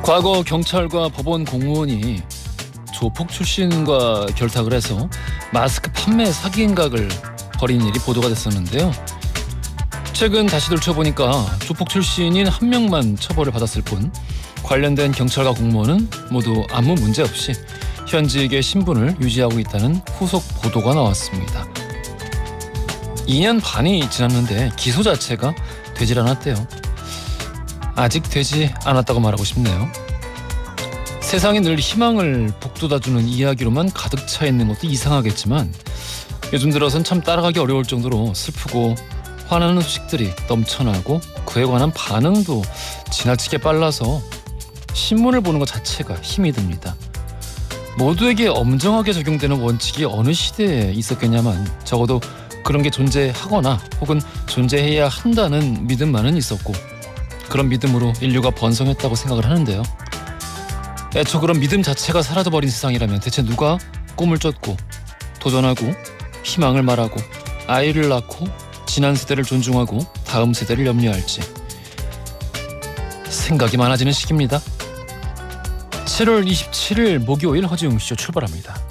과거 경찰과 법원 공무원이 조폭 출신과 결탁을 해서 마스크 판매 사기 행각을 벌인 일이 보도가 됐었는데요. 최근 다시 들춰보니까 조폭 출신인 한 명만 처벌을 받았을 뿐 관련된 경찰과 공무원은 모두 아무 문제 없이 현직의 신분을 유지하고 있다는 후속 보도가 나왔습니다. 2년 반이 지났는데 기소 자체가 되질 않았대요. 아직 되지 않았다고 말하고 싶네요. 세상에 늘 희망을 북돋아주는 이야기로만 가득 차 있는 것도 이상하겠지만 요즘 들어선 참 따라가기 어려울 정도로 슬프고 화나는 소식들이 넘쳐나고 그에 관한 반응도 지나치게 빨라서 신문을 보는 것 자체가 힘이 듭니다. 모두에게 엄정하게 적용되는 원칙이 어느 시대에 있었겠냐만 적어도 그런 게 존재하거나 혹은 존재해야 한다는 믿음만은 있었고 그런 믿음으로 인류가 번성했다고 생각을 하는데요. 애초 그런 믿음 자체가 사라져버린 세상이라면 대체 누가 꿈을 쫓고 도전하고 희망을 말하고 아이를 낳고 지난 세대를 존중하고 다음 세대를 염려할지 생각이 많아지는 시기입니다. 7월 27일 목요일 허지웅쇼 출발합니다.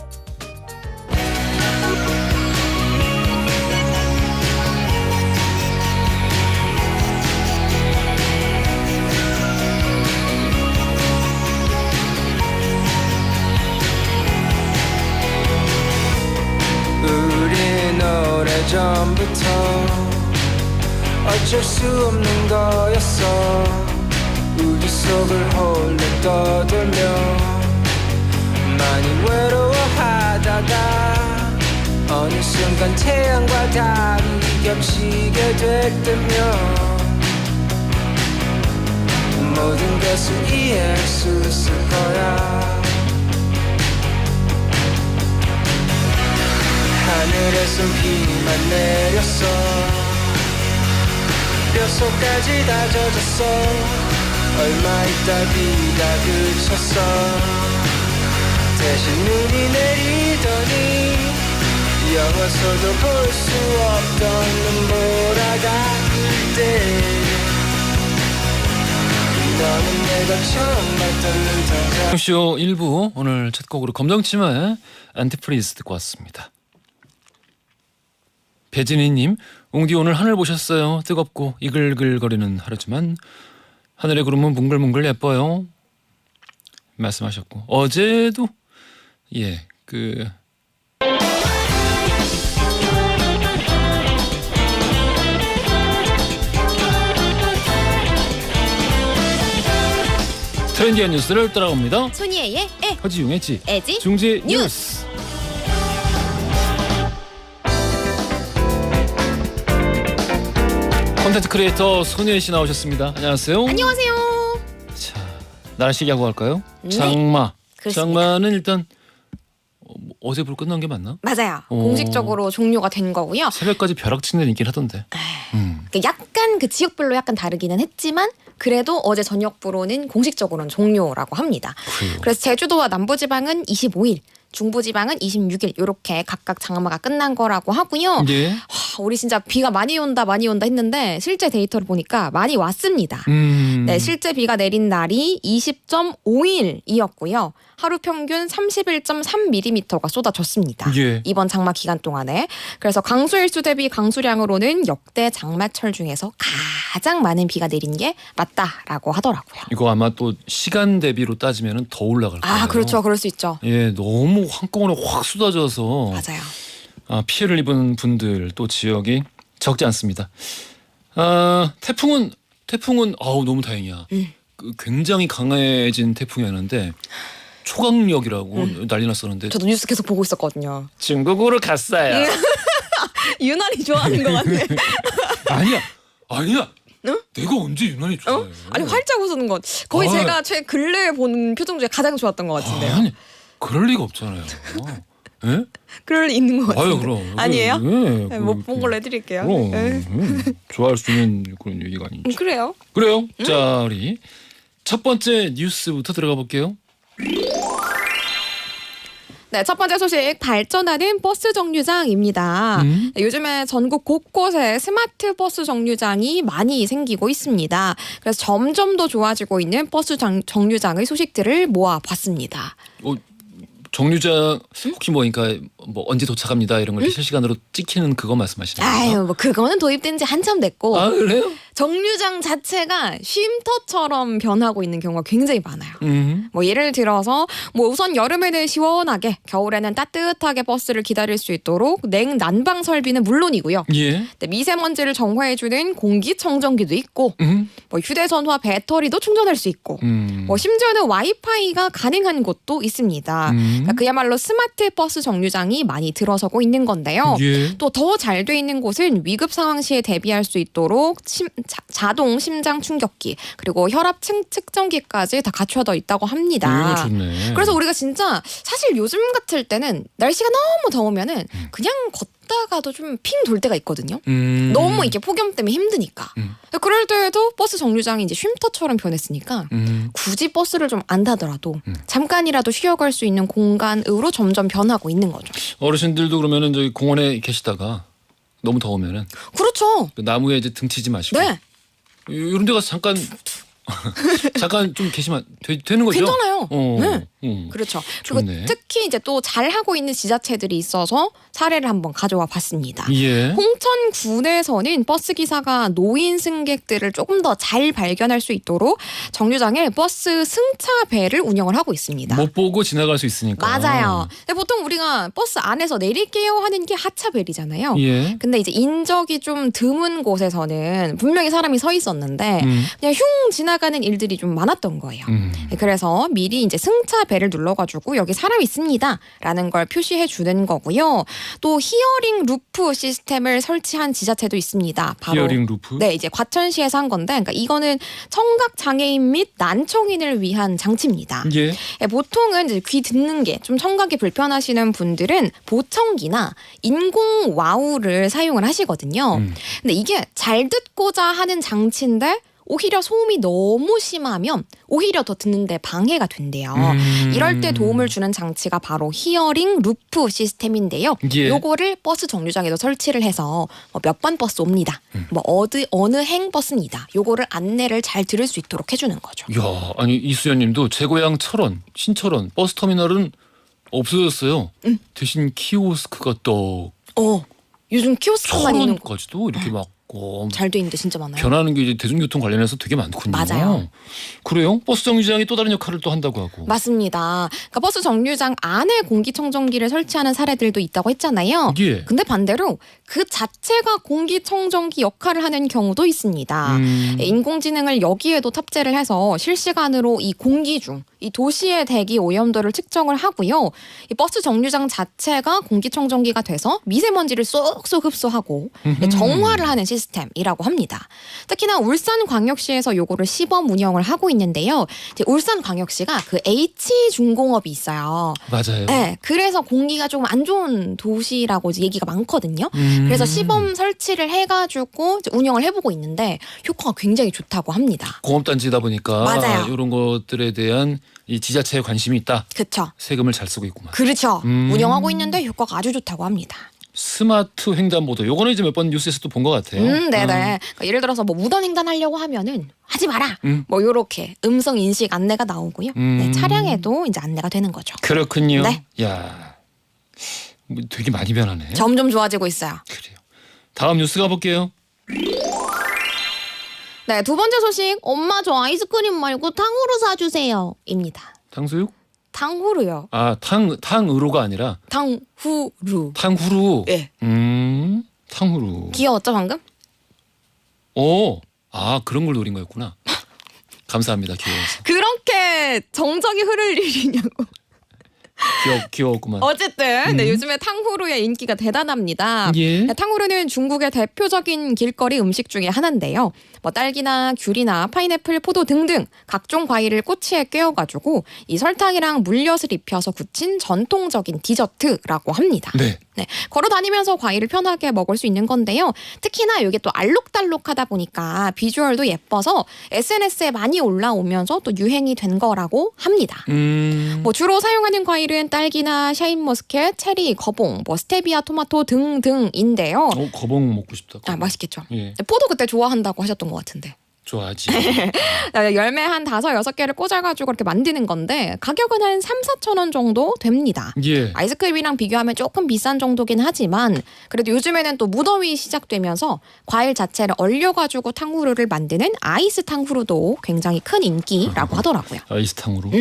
우린 오래전부터 어쩔 수 없는 거였어. 우리 속을 홀로 떠돌며 많이 외로워하다가 어느 순간 태양과 달이 겹치게 됐다며 모든 것을 이해할 수 있을 거야. 하늘에선 비만 내렸어. 뼛속까지 다 젖었어. 얼마 있다 비가 그쳤어. 대신 눈이 내리더니 영화서도 볼 수 없던 눈보라가 뜰때 너는 내가 처음 봤던 눈동자. 쇼 1부 오늘 첫 곡으로 검정치마의 안티프리즈 듣고 왔습니다. 배진희님, 웅디 오늘 하늘 보셨어요? 뜨겁고 이글글거리는 하루지만 하늘의 구름은 뭉글뭉글 예뻐요. 말씀하셨고 어제도 트렌디한 뉴스를 따라옵니다. 손이의 에 허지웅의 지 에지 중지 뉴스. 뉴스. 콘텐츠 크리에이터 손예희 씨 나오셨습니다. 안녕하세요. 안녕하세요. 자, 날씨 야구 할까요? 네. 장마. 그렇습니다. 장마는 일단 어제부로 끝난 게 맞나? 맞아요. 오. 공식적으로 종료가 된 거고요. 새벽까지 벼락치는 있긴 하던데. 약간 그 지역별로 약간 다르기는 했지만 그래도 어제 저녁부로는 공식적으로는 종료라고 합니다. 그래요. 그래서 제주도와 남부지방은 25일, 중부지방은 26일 이렇게 각각 장마가 끝난 거라고 하고요. 예. 와, 우리 진짜 비가 많이 온다 했는데 실제 데이터를 보니까 많이 왔습니다. 네, 실제 비가 내린 날이 20.5일이었고요. 하루 평균 31.3mm가 쏟아졌습니다. 예. 이번 장마 기간 동안에. 그래서 강수일수 대비 강수량으로는 역대 장마철 중에서 가장 많은 비가 내린 게 맞다라고 하더라고요. 이거 아마 또 시간 대비로 따지면 더 올라갈 거예요. 아, 그렇죠. 그럴 수 있죠. 예, 너무 한꺼번에 확 쏟아져서 맞아요. 피해를 입은 분들 또 지역이 적지 않습니다. 태풍은 너무 다행이야. 굉장히 강해진 태풍이었는데 초강력이라고 난리 났었는데 저도 뉴스 계속 보고 있었거든요. 중국으로 갔어요. 유난히 좋아하는 것 같네. 아니야. 응? 내가 언제 유난히 좋아해? 아니 활짝 웃는 건 거의 아. 제가 최 근래에 본 표정 중에 가장 좋았던 것 같은데요. 아니, 그럴 리가 없잖아요. 예? 그럴 리 있는 것 같은데. 아유, 그럼. 아니에요? 예, 네, 못 본 걸로 해드릴게요. 그럼. 네. 좋아할 수 있는 그런 얘기가 아니죠. 그래요. 그래요. 자, 우리 첫 번째 뉴스부터 들어가 볼게요. 네, 첫 번째 소식 발전하는 버스 정류장입니다. 네, 요즘에 전국 곳곳에 스마트 버스 정류장이 많이 생기고 있습니다. 그래서 점점 더 좋아지고 있는 버스 정류장의 소식들을 모아봤습니다. 정류장 혹시 그러니까 언제 도착합니다 이런 걸 실시간으로 찍히는 그거 말씀하시는 거예요? 아유, 뭐 그거는 도입된 지 한참 됐고 아 그래요? 정류장 자체가 쉼터처럼 변하고 있는 경우가 굉장히 많아요. 뭐 예를 들어서 뭐 우선 여름에는 시원하게, 겨울에는 따뜻하게 버스를 기다릴 수 있도록 냉난방 설비는 물론이고요. 예. 미세먼지를 정화해주는 공기청정기도 있고, 뭐 휴대전화 배터리도 충전할 수 있고, 뭐 심지어는 와이파이가 가능한 곳도 있습니다. 그러니까 그야말로 스마트 버스 정류장이 많이 들어서고 있는 건데요. 예. 또 더 잘 돼 있는 곳은 위급 상황 시에 대비할 수 있도록 자동 심장 충격기 그리고 혈압 측정기까지 다 갖춰져 있다고 합니다. 이거 좋네. 그래서 우리가 진짜 사실 요즘 같을 때는 날씨가 너무 더우면은 그냥 걷다가도 좀 핑 돌 때가 있거든요. 너무 이게 폭염 때문에 힘드니까. 그럴 때에도 버스 정류장이 이제 쉼터처럼 변했으니까 굳이 버스를 좀 안 타더라도 잠깐이라도 쉬어갈 수 있는 공간으로 점점 변하고 있는 거죠. 어르신들도 그러면은 저기 공원에 계시다가 너무 더우면은 그렇죠. 그 나무에 이제 등치지 마시고 네. 이런 데 가서 잠깐 좀 계시면 되는 거죠? 괜찮아요. 네. 네. 그렇죠. 그리고 좋네. 특히 이제 또 잘하고 있는 지자체들이 있어서 사례를 한번 가져와 봤습니다. 예. 홍천군에서는 버스 기사가 노인 승객들을 조금 더 잘 발견할 수 있도록 정류장에 버스 승차배를 운영을 하고 있습니다. 못 보고 지나갈 수 있으니까. 맞아요. 근데 보통 우리가 버스 안에서 내릴게요 하는 게 하차벨이잖아요. 예. 근데 이제 인적이 좀 드문 곳에서는 분명히 사람이 서 있었는데 그냥 흉 지나가는 일들이 좀 많았던 거예요. 그래서 미리 이제 승차벨을 눌러가지고 여기 사람 있습니다라는 걸 표시해 주는 거고요. 또 히어링 루프 시스템을 설치한 지자체도 있습니다. 바로 히어링 루프? 네, 이제 과천시에서 한 건데, 그러니까 이거는 청각 장애인 및 난청인을 위한 장치입니다. 예. 보통은 이제 귀 듣는 게 좀 청각이 불편하시는 분들은 보청기나 인공 와우를 사용을 하시거든요. 근데 이게 잘 듣고자 하는 장치인데 오히려 소음이 너무 심하면 오히려 더 듣는데 방해가 된대요. 이럴 때 도움을 주는 장치가 바로 히어링 루프 시스템인데요. 예. 요거를 버스 정류장에도 설치를 해서 몇 번 버스 옵니다. 뭐 어느 행 버스입니다. 요거를 안내를 잘 들을 수 있도록 해주는 거죠. 야, 아니 이수연님도 제 고향 철원, 신철원 버스 터미널은 없어졌어요. 대신 키오스크가 또 요즘 키오스크만 있는 거 철원까지도 이렇게 막 잘 돼 있는데 진짜 많아요. 변하는 게 이제 대중교통 관련해서 되게 많군요. 맞아요. 그래요? 버스 정류장이 또 다른 역할을 또 한다고 하고. 맞습니다. 그러니까 버스 정류장 안에 공기청정기를 설치하는 사례들도 있다고 했잖아요. 예. 근데 반대로 그 자체가 공기청정기 역할을 하는 경우도 있습니다. 인공지능을 여기에도 탑재를 해서 실시간으로 이 공기 중 이 도시의 대기 오염도를 측정을 하고요. 이 버스 정류장 자체가 공기청정기가 돼서 미세먼지를 쏙쏙 흡수하고 정화를 하는 시스템이라고 합니다. 특히나 울산광역시에서 요거를 시범 운영을 하고 있는데요. 이제 울산광역시가 그 H중공업이 있어요. 맞아요. 네, 그래서 공기가 조금 안 좋은 도시라고 이제 얘기가 많거든요. 그래서 시범 설치를 해가지고 이제 운영을 해보고 있는데 효과가 굉장히 좋다고 합니다. 공업단지다 보니까 맞아요. 이런 것들에 대한 이 지자체에 관심이 있다. 그렇죠. 세금을 잘 쓰고 있구만. 그렇죠. 운영하고 있는데 효과가 아주 좋다고 합니다. 스마트 횡단보도. 요거는 이제 몇 번 뉴스에서도 본 것 같아요. 네네. 그러니까 예를 들어서 뭐 무단 횡단하려고 하면은 하지 마라. 뭐 요렇게 음성 인식 안내가 나오고요. 네, 차량에도 이제 안내가 되는 거죠. 그렇군요. 네. 야, 뭐 되게 많이 변하네. 점점 좋아지고 있어요. 그래요. 다음 뉴스 가볼게요. 네, 두 번째 소식. 엄마 저 아이스크림 말고 탕후루 사주세요. 입니다. 탕수육? 탕후루요. 아, 탕으로가 아니라 탕후루. 탕후루. 예. 탕후루. 귀여웠죠 방금? 그런 걸 노린 거였구나. 감사합니다. 귀여워서. 그렇게 정적이 흐를 일이냐고. 귀여웠구만. 어쨌든 네, 요즘에 탕후루의 인기가 대단합니다. 예. 네, 탕후루는 중국의 대표적인 길거리 음식 중에 하나인데요. 뭐 딸기나 귤이나 파인애플, 포도 등등 각종 과일을 꼬치에 꿰어가지고 이 설탕이랑 물엿을 입혀서 굳힌 전통적인 디저트라고 합니다. 네. 네, 걸어 다니면서 과일을 편하게 먹을 수 있는 건데요. 특히나 이게 또 알록달록하다 보니까 비주얼도 예뻐서 SNS에 많이 올라오면서 또 유행이 된 거라고 합니다. 뭐 주로 사용하는 과일은 딸기나 샤인머스켓, 체리, 거봉, 뭐 스테비아, 토마토 등등인데요. 거봉 먹고 싶다. 아, 맛있겠죠. 예. 포도 그때 좋아한다고 하셨던 것 같은데. 좋아하지. 열매 한 5-6개를 꽂아가지고 이렇게 만드는 건데 가격은 한 3-4천 원 정도 됩니다. 예. 아이스크림이랑 비교하면 조금 비싼 정도긴 하지만 그래도 요즘에는 또 무더위 시작되면서 과일 자체를 얼려가지고 탕후루를 만드는 아이스 탕후루도 굉장히 큰 인기라고 하더라고요. 아이스탕으로.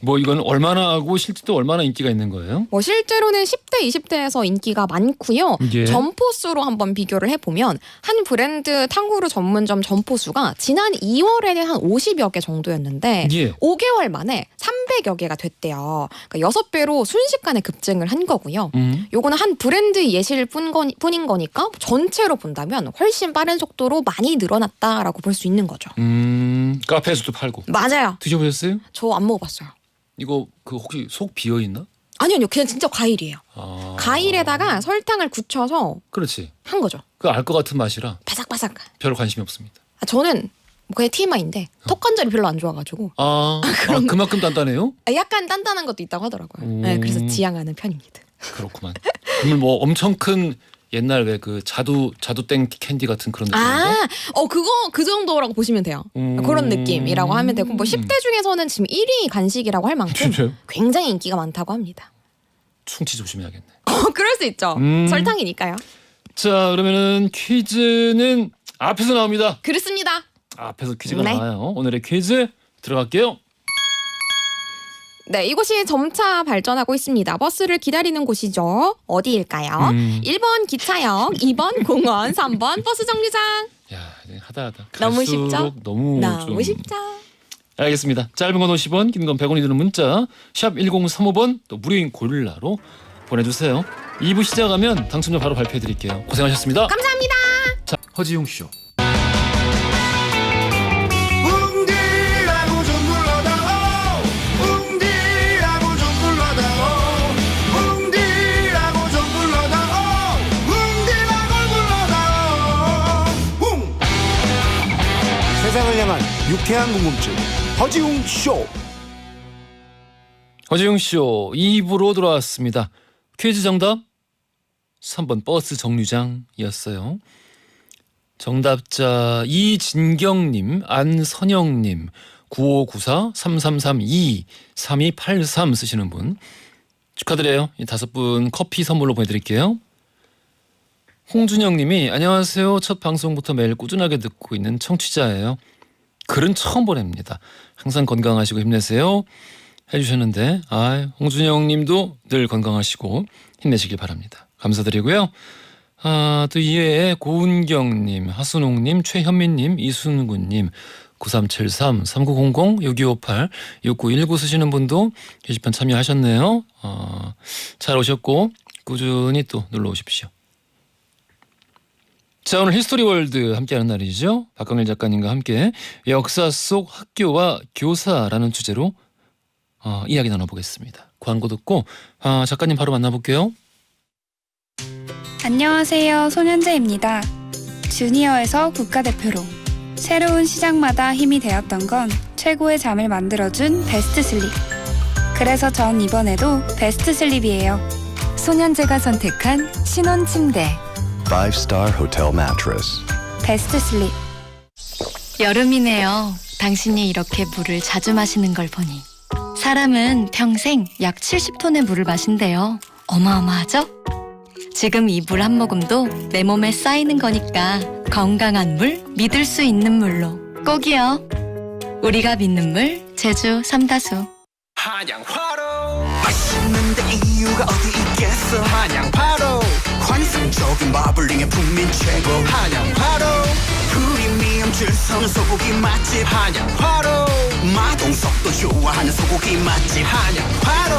뭐 이건 얼마나 하고 실제도 얼마나 인기가 있는 거예요? 뭐 실제로는 10대, 20대에서 인기가 많고요. 예. 점포수로 한번 비교를 해보면 한 브랜드 탕후루 전문점 점포수가 지난 2월에는 한 50여 개 정도였는데 예. 5개월 만에 300여 개가 됐대요. 그러니까 6배로 순식간에 급증을 한 거고요. 요거는 한 브랜드 예시일 뿐인 거니까 전체로 본다면 훨씬 빠른 속도로 많이 늘어났다라고 볼 수 있는 거죠. 카페에서도 팔고. 맞아요. 드셔보셨어요? 저 안 먹어봤어요. 이거 그 혹시 속 비어 있나? 아니요. 그냥 진짜 과일이에요. 아. 과일에다가 설탕을 굳혀서 그렇지. 한 거죠. 그 알 것 같은 맛이라 바삭바삭. 별 관심이 없습니다. 저는 그냥 TMI인데 턱 관절이 별로 안 좋아가지고 그만큼 단단해요? 약간 단단한 것도 있다고 하더라고요. 오. 네, 그래서 지향하는 편입니다. 그렇구만. 그러면 뭐 엄청 큰 옛날 왜 그 자두땡 캔디 같은 그런 느낌인가? 그거 그 정도라고 보시면 돼요. 그런 느낌이라고 하면 되고 뭐 10대 중에서는 지금 1위 간식이라고 할 만큼 진짜요? 굉장히 인기가 많다고 합니다. 충치 조심해야겠네. 그럴 수 있죠. 설탕이니까요. 자, 그러면은 퀴즈는 앞에서 나옵니다. 그렇습니다. 앞에서 퀴즈가 네. 나와요. 오늘의 퀴즈 들어갈게요. 네, 이곳이 점차 발전하고 있습니다. 버스를 기다리는 곳이죠. 어디일까요? 1번 기차역, 2번 공원, 3번 버스 정류장. 야, 하다 너무 쉽죠? 너무 좀 쉽죠? 알겠습니다. 짧은 건 50원, 긴 건 100원이 드는 문자 샵 1035번 또 무료인 고릴라로 보내주세요. 2부 시작하면 당첨자 바로 발표해드릴게요. 고생하셨습니다. 감사합니다. 자, 허지용 쇼. 웅디라고 좀 불러다오 웅디라고 좀 불러다오 웅디라고 좀 불러다오 웅디라고 불러다오 웅 세상을 향한 유쾌한 궁금증 허지웅 쇼. 허지용 쇼 2부로 돌아왔습니다. 퀴즈 정답 3번 버스 정류장이었어요. 정답자 이진경님, 안선영님, 9594-3332-3283 쓰시는 분 축하드려요. 이 5분 커피 선물로 보내드릴게요. 홍준영님이 안녕하세요. 첫 방송부터 매일 꾸준하게 듣고 있는 청취자예요. 글은 처음 보냅니다. 항상 건강하시고 힘내세요. 해주셨는데 홍준영님도 늘 건강하시고 힘내시길 바랍니다. 감사드리고요. 또 이외에 고은경님, 하순옥님, 최현민님, 이순구님, 9373, 3900, 6258, 6919 쓰시는 분도 게시판 참여하셨네요. 잘 오셨고 꾸준히 또 놀러 오십시오. 자, 오늘 히스토리 월드 함께하는 날이죠. 박광일 작가님과 함께 역사 속 학교와 교사라는 주제로 이야기 나눠보겠습니다. 광고 듣고 작가님 바로 만나볼게요. 안녕하세요. 손현재입니다. 주니어에서 국가대표로 새로운 시작마다 힘이 되었던 건 최고의 잠을 만들어준 베스트 슬립. 그래서 전 이번에도 베스트 슬립이에요. 손현재가 선택한 신혼 침대 5-star hotel mattress. 베스트 슬립. 여름이네요. 당신이 이렇게 물을 자주 마시는 걸 보니 사람은 평생 약 70톤의 물을 마신대요. 어마어마하죠? 지금 이 물 한 모금도 내 몸에 쌓이는 거니까 건강한 물, 믿을 수 있는 물로 꼭이요. 우리가 믿는 물, 제주 삼다수. 한양파로 맛있는데 이유가 어디 있겠어 한양파로 환상적인 마블링의 풍미 최고 한양파로 프리미엄 질성 소고기 맛집 한양파로 마동석도 좋아하는 소고기 맛집 한양파로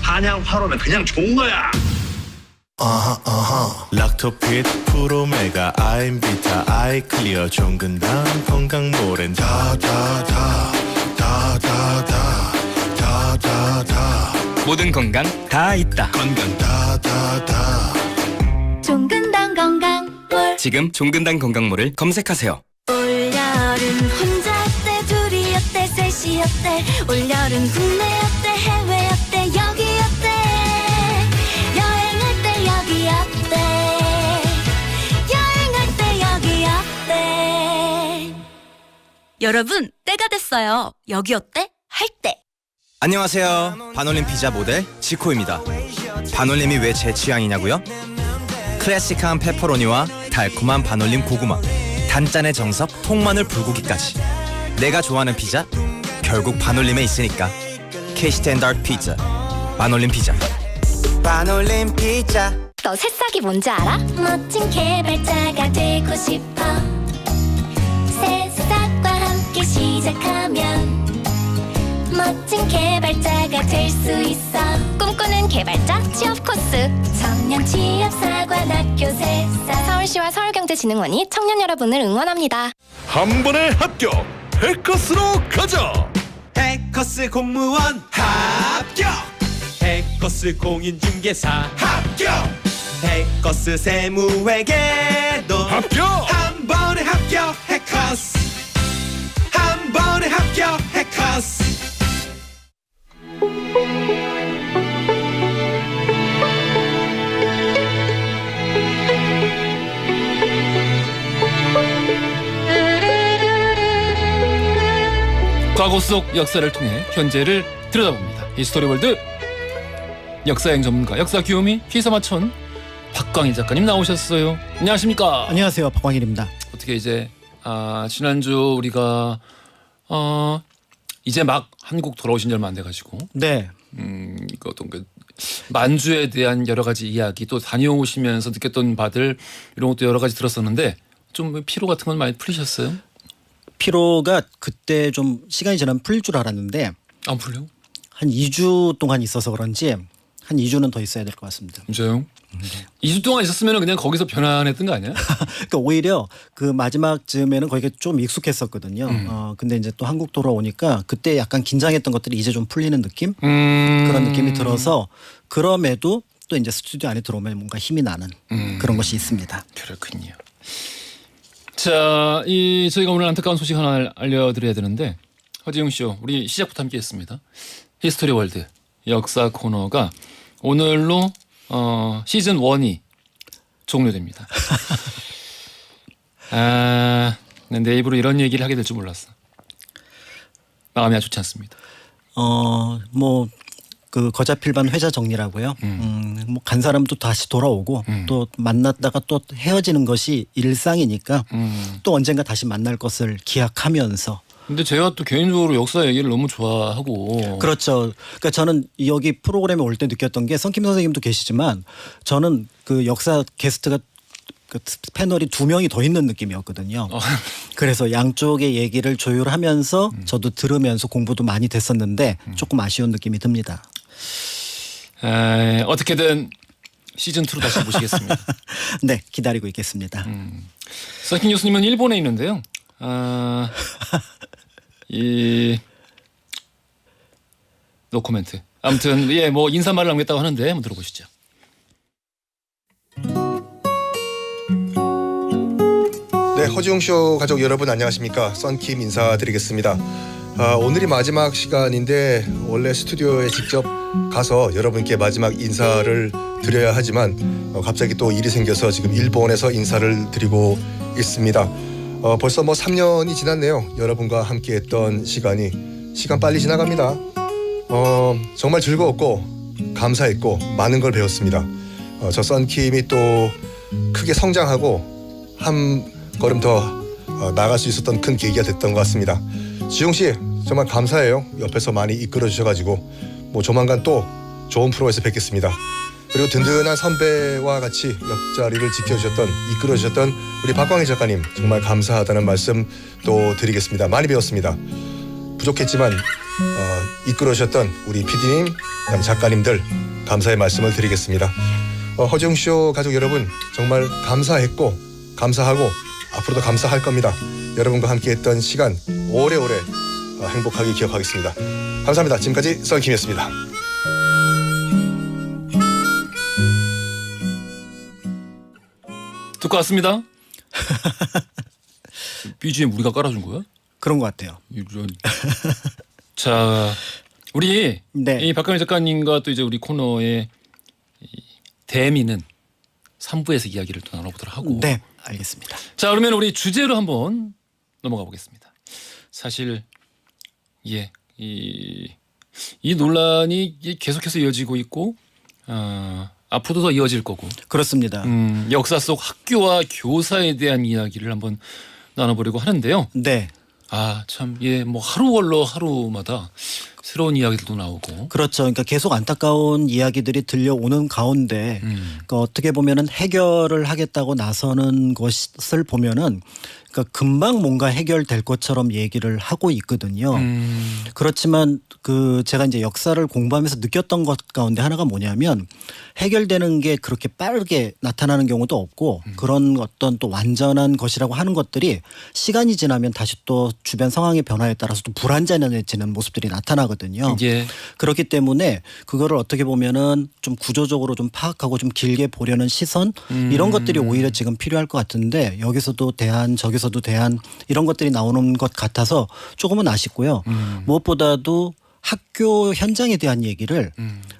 한양파로는 그냥 좋은 거야. 락토핏 프로메가 아임비타 아이클리어 종근당 건강모렌 다다다 다다다 다다다 모든 건강 다 있다. 건강 다다다. 종근당 건강몰. 지금 종근당 건강몰을 검색하세요. 올여름 혼자 어때 둘이 어때 셋이 어때 올여름 국내 어때 해외 어때 여기 어때 여행할 때 여기 어때 여행할 때 여기 어때 여러분 때가 됐어요. 여기 어때? 할 때. 안녕하세요. 반올림 피자 모델 지코입니다. 반올림이 왜 제 취향이냐고요? 클래식한 페퍼로니와 달콤한 반올림 고구마, 단짠의 정석 통마늘 불고기까지. 내가 좋아하는 피자 결국 반올림에 있으니까. K-스탠다드 피자 반올림 피자. 반올림 피자. 너 새싹이 뭔지 알아? 멋진 개발자가 되고 싶어. 새싹과 함께 시작하면 멋진 개발자가 될 수 있어. 꿈꾸는 개발자 취업 코스. 청년 취업사관학교 새싹. 서울시와 서울경제진흥원이 청년 여러분을 응원합니다. 한 번에 합격. 해커스로 가자. 해커스 공무원 합격. 해커스 공인중개사 합격. 해커스 세무회계도 합격. 한 번에 합격. 해커스 한 번에 합격. 해커스. 과거 속 역사를 통해 현재를 들여다봅니다. 히스토리월드 역사여행 전문가 역사 귀요미 휘서마천 박광일 작가님 나오셨어요. 안녕하십니까? 안녕하세요. 박광일입니다. 어떻게 이제 지난주 우리가 이제 막 한국 돌아오신 지 얼마 안 돼가지고 네. 이거 어떤 그 만주에 대한 여러 가지 이야기 또 다녀오시면서 느꼈던 바들 이런 것도 여러 가지 들었었는데 좀 피로 같은 건 많이 풀리셨어요? 피로가 그때 좀 시간이 지나면 풀릴 줄 알았는데 안 풀려? 한 2주 동안 있어서 그런지 한 2주는 더 있어야 될 것 같습니다. 진짜요? 2주 동안 있었으면 그냥 거기서 편안했던 거 아니야? 그러니까 오히려 그 마지막 즈음에는 거기가 좀 익숙했었거든요. 근데 이제 또 한국 돌아오니까 그때 약간 긴장했던 것들이 이제 좀 풀리는 느낌? 그런 느낌이 들어서 그럼에도 또 이제 스튜디오 안에 들어오면 뭔가 힘이 나는 그런 것이 있습니다. 그렇군요. 자, 저희가 오늘 안타까운 소식 하나 알려드려야 되는데 허지웅 쇼 우리 시작부터 함께했습니다. 히스토리 월드 역사 코너가 오늘로 시즌 1이 종료됩니다. 내 입으로 이런 얘기를 하게 될 줄 몰랐어. 마음이 아주 좋지 않습니다. 뭐 그 거자필반 회자 정리라고요. 뭐 간 사람도 다시 돌아오고 또 만났다가 또 헤어지는 것이 일상이니까 또 언젠가 다시 만날 것을 기약하면서. 근데 제가 또 개인적으로 역사 얘기를 너무 좋아하고. 그렇죠. 그러니까 저는 여기 프로그램에 올 때 느꼈던 게 성김 선생님도 계시지만 저는 그 역사 게스트가 그 패널이 2명이 더 있는 느낌이었거든요. 그래서 양쪽의 얘기를 조율하면서 저도 들으면서 공부도 많이 됐었는데 조금 아쉬운 느낌이 듭니다. 어떻게든 시즌2로 다시 모시겠습니다. 네, 기다리고 있겠습니다. 서킨 교수님은 일본에 있는데요. 노코멘트. 아무튼 뭐 인사말을 남겼다고 하는데 한번 들어보시죠. 네, 허지웅쇼 가족 여러분 안녕하십니까? 썬킴 인사드리겠습니다. 오늘이 마지막 시간인데 원래 스튜디오에 직접 가서 여러분께 마지막 인사를 드려야 하지만 갑자기 또 일이 생겨서 지금 일본에서 인사를 드리고 있습니다. 벌써 뭐 3년이 지났네요. 여러분과 함께했던 시간 빨리 지나갑니다. 정말 즐거웠고 감사했고 많은 걸 배웠습니다. 저 썬킴이 또 크게 성장하고 한 걸음 더 나갈 수 있었던 큰 계기가 됐던 것 같습니다. 지용 씨 정말 감사해요. 옆에서 많이 이끌어 주셔가지고 뭐 조만간 또 좋은 프로에서 뵙겠습니다. 그리고 든든한 선배와 같이 옆자리를 지켜주셨던 이끌어 주셨던 우리 박광희 작가님 정말 감사하다는 말씀 또 드리겠습니다. 많이 배웠습니다. 부족했지만 이끌어 주셨던 우리 PD님 그다음 작가님들 감사의 말씀을 드리겠습니다. 허지웅쇼 가족 여러분 정말 감사했고 감사하고 앞으로도 감사할 겁니다. 여러분과 함께했던 시간 오래오래 행복하게 기억하겠습니다. 감사합니다. 지금까지 썬킴이었습니다. 듣고 왔습니다. BGM 우리가 깔아준 거야? 그런 것 같아요. 이런. 자, 우리 네. 이 박강일 작가님과 또 이제 우리 코너의 이 대미는 3부에서 이야기를 또 나눠보도록 하고. 네, 알겠습니다. 자, 그러면 우리 주제로 한번 넘어가 보겠습니다. 사실 이 논란이 계속해서 이어지고 있고 앞으로도 더 이어질 거고. 그렇습니다. 역사 속 학교와 교사에 대한 이야기를 한번 나눠보려고 하는데요. 네. 참, 뭐 하루 걸러 하루마다 새로운 이야기들도 나오고. 그렇죠. 그러니까 계속 안타까운 이야기들이 들려오는 가운데 그러니까 어떻게 보면은 해결을 하겠다고 나서는 것을 보면은 그러니까 금방 뭔가 해결될 것처럼 얘기를 하고 있거든요. 그렇지만 제가 이제 역사를 공부하면서 느꼈던 것 가운데 하나가 뭐냐면 해결되는 게 그렇게 빠르게 나타나는 경우도 없고 그런 어떤 또 완전한 것이라고 하는 것들이 시간이 지나면 다시 또 주변 상황의 변화에 따라서 또 불안전해지는 모습들이 나타나거든요. 예. 그렇기 때문에 그거를 어떻게 보면은 좀 구조적으로 좀 파악하고 좀 길게 보려는 시선 이런 것들이 오히려 지금 필요할 것 같은데 여기서도 대안 저기서도 대안 이런 것들이 나오는 것 같아서 조금은 아쉽고요. 무엇보다도 학교 현장에 대한 얘기를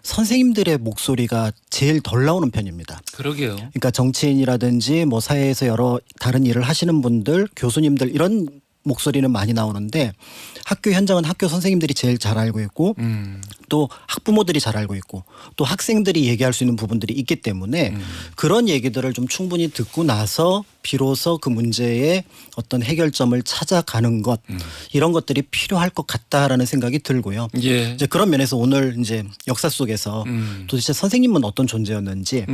선생님들의 목소리가 제일 덜 나오는 편입니다. 그러게요. 그러니까 정치인이라든지 뭐 사회에서 여러 다른 일을 하시는 분들, 교수님들 이런 목소리는 많이 나오는데 학교 현장은 학교 선생님들이 제일 잘 알고 있고 또 학부모들이 잘 알고 있고 또 학생들이 얘기할 수 있는 부분들이 있기 때문에 그런 얘기들을 좀 충분히 듣고 나서 비로소 그 문제의 어떤 해결점을 찾아가는 것 이런 것들이 필요할 것 같다라는 생각이 들고요. 예. 이제 그런 면에서 오늘 이제 역사 속에서 도대체 선생님은 어떤 존재였는지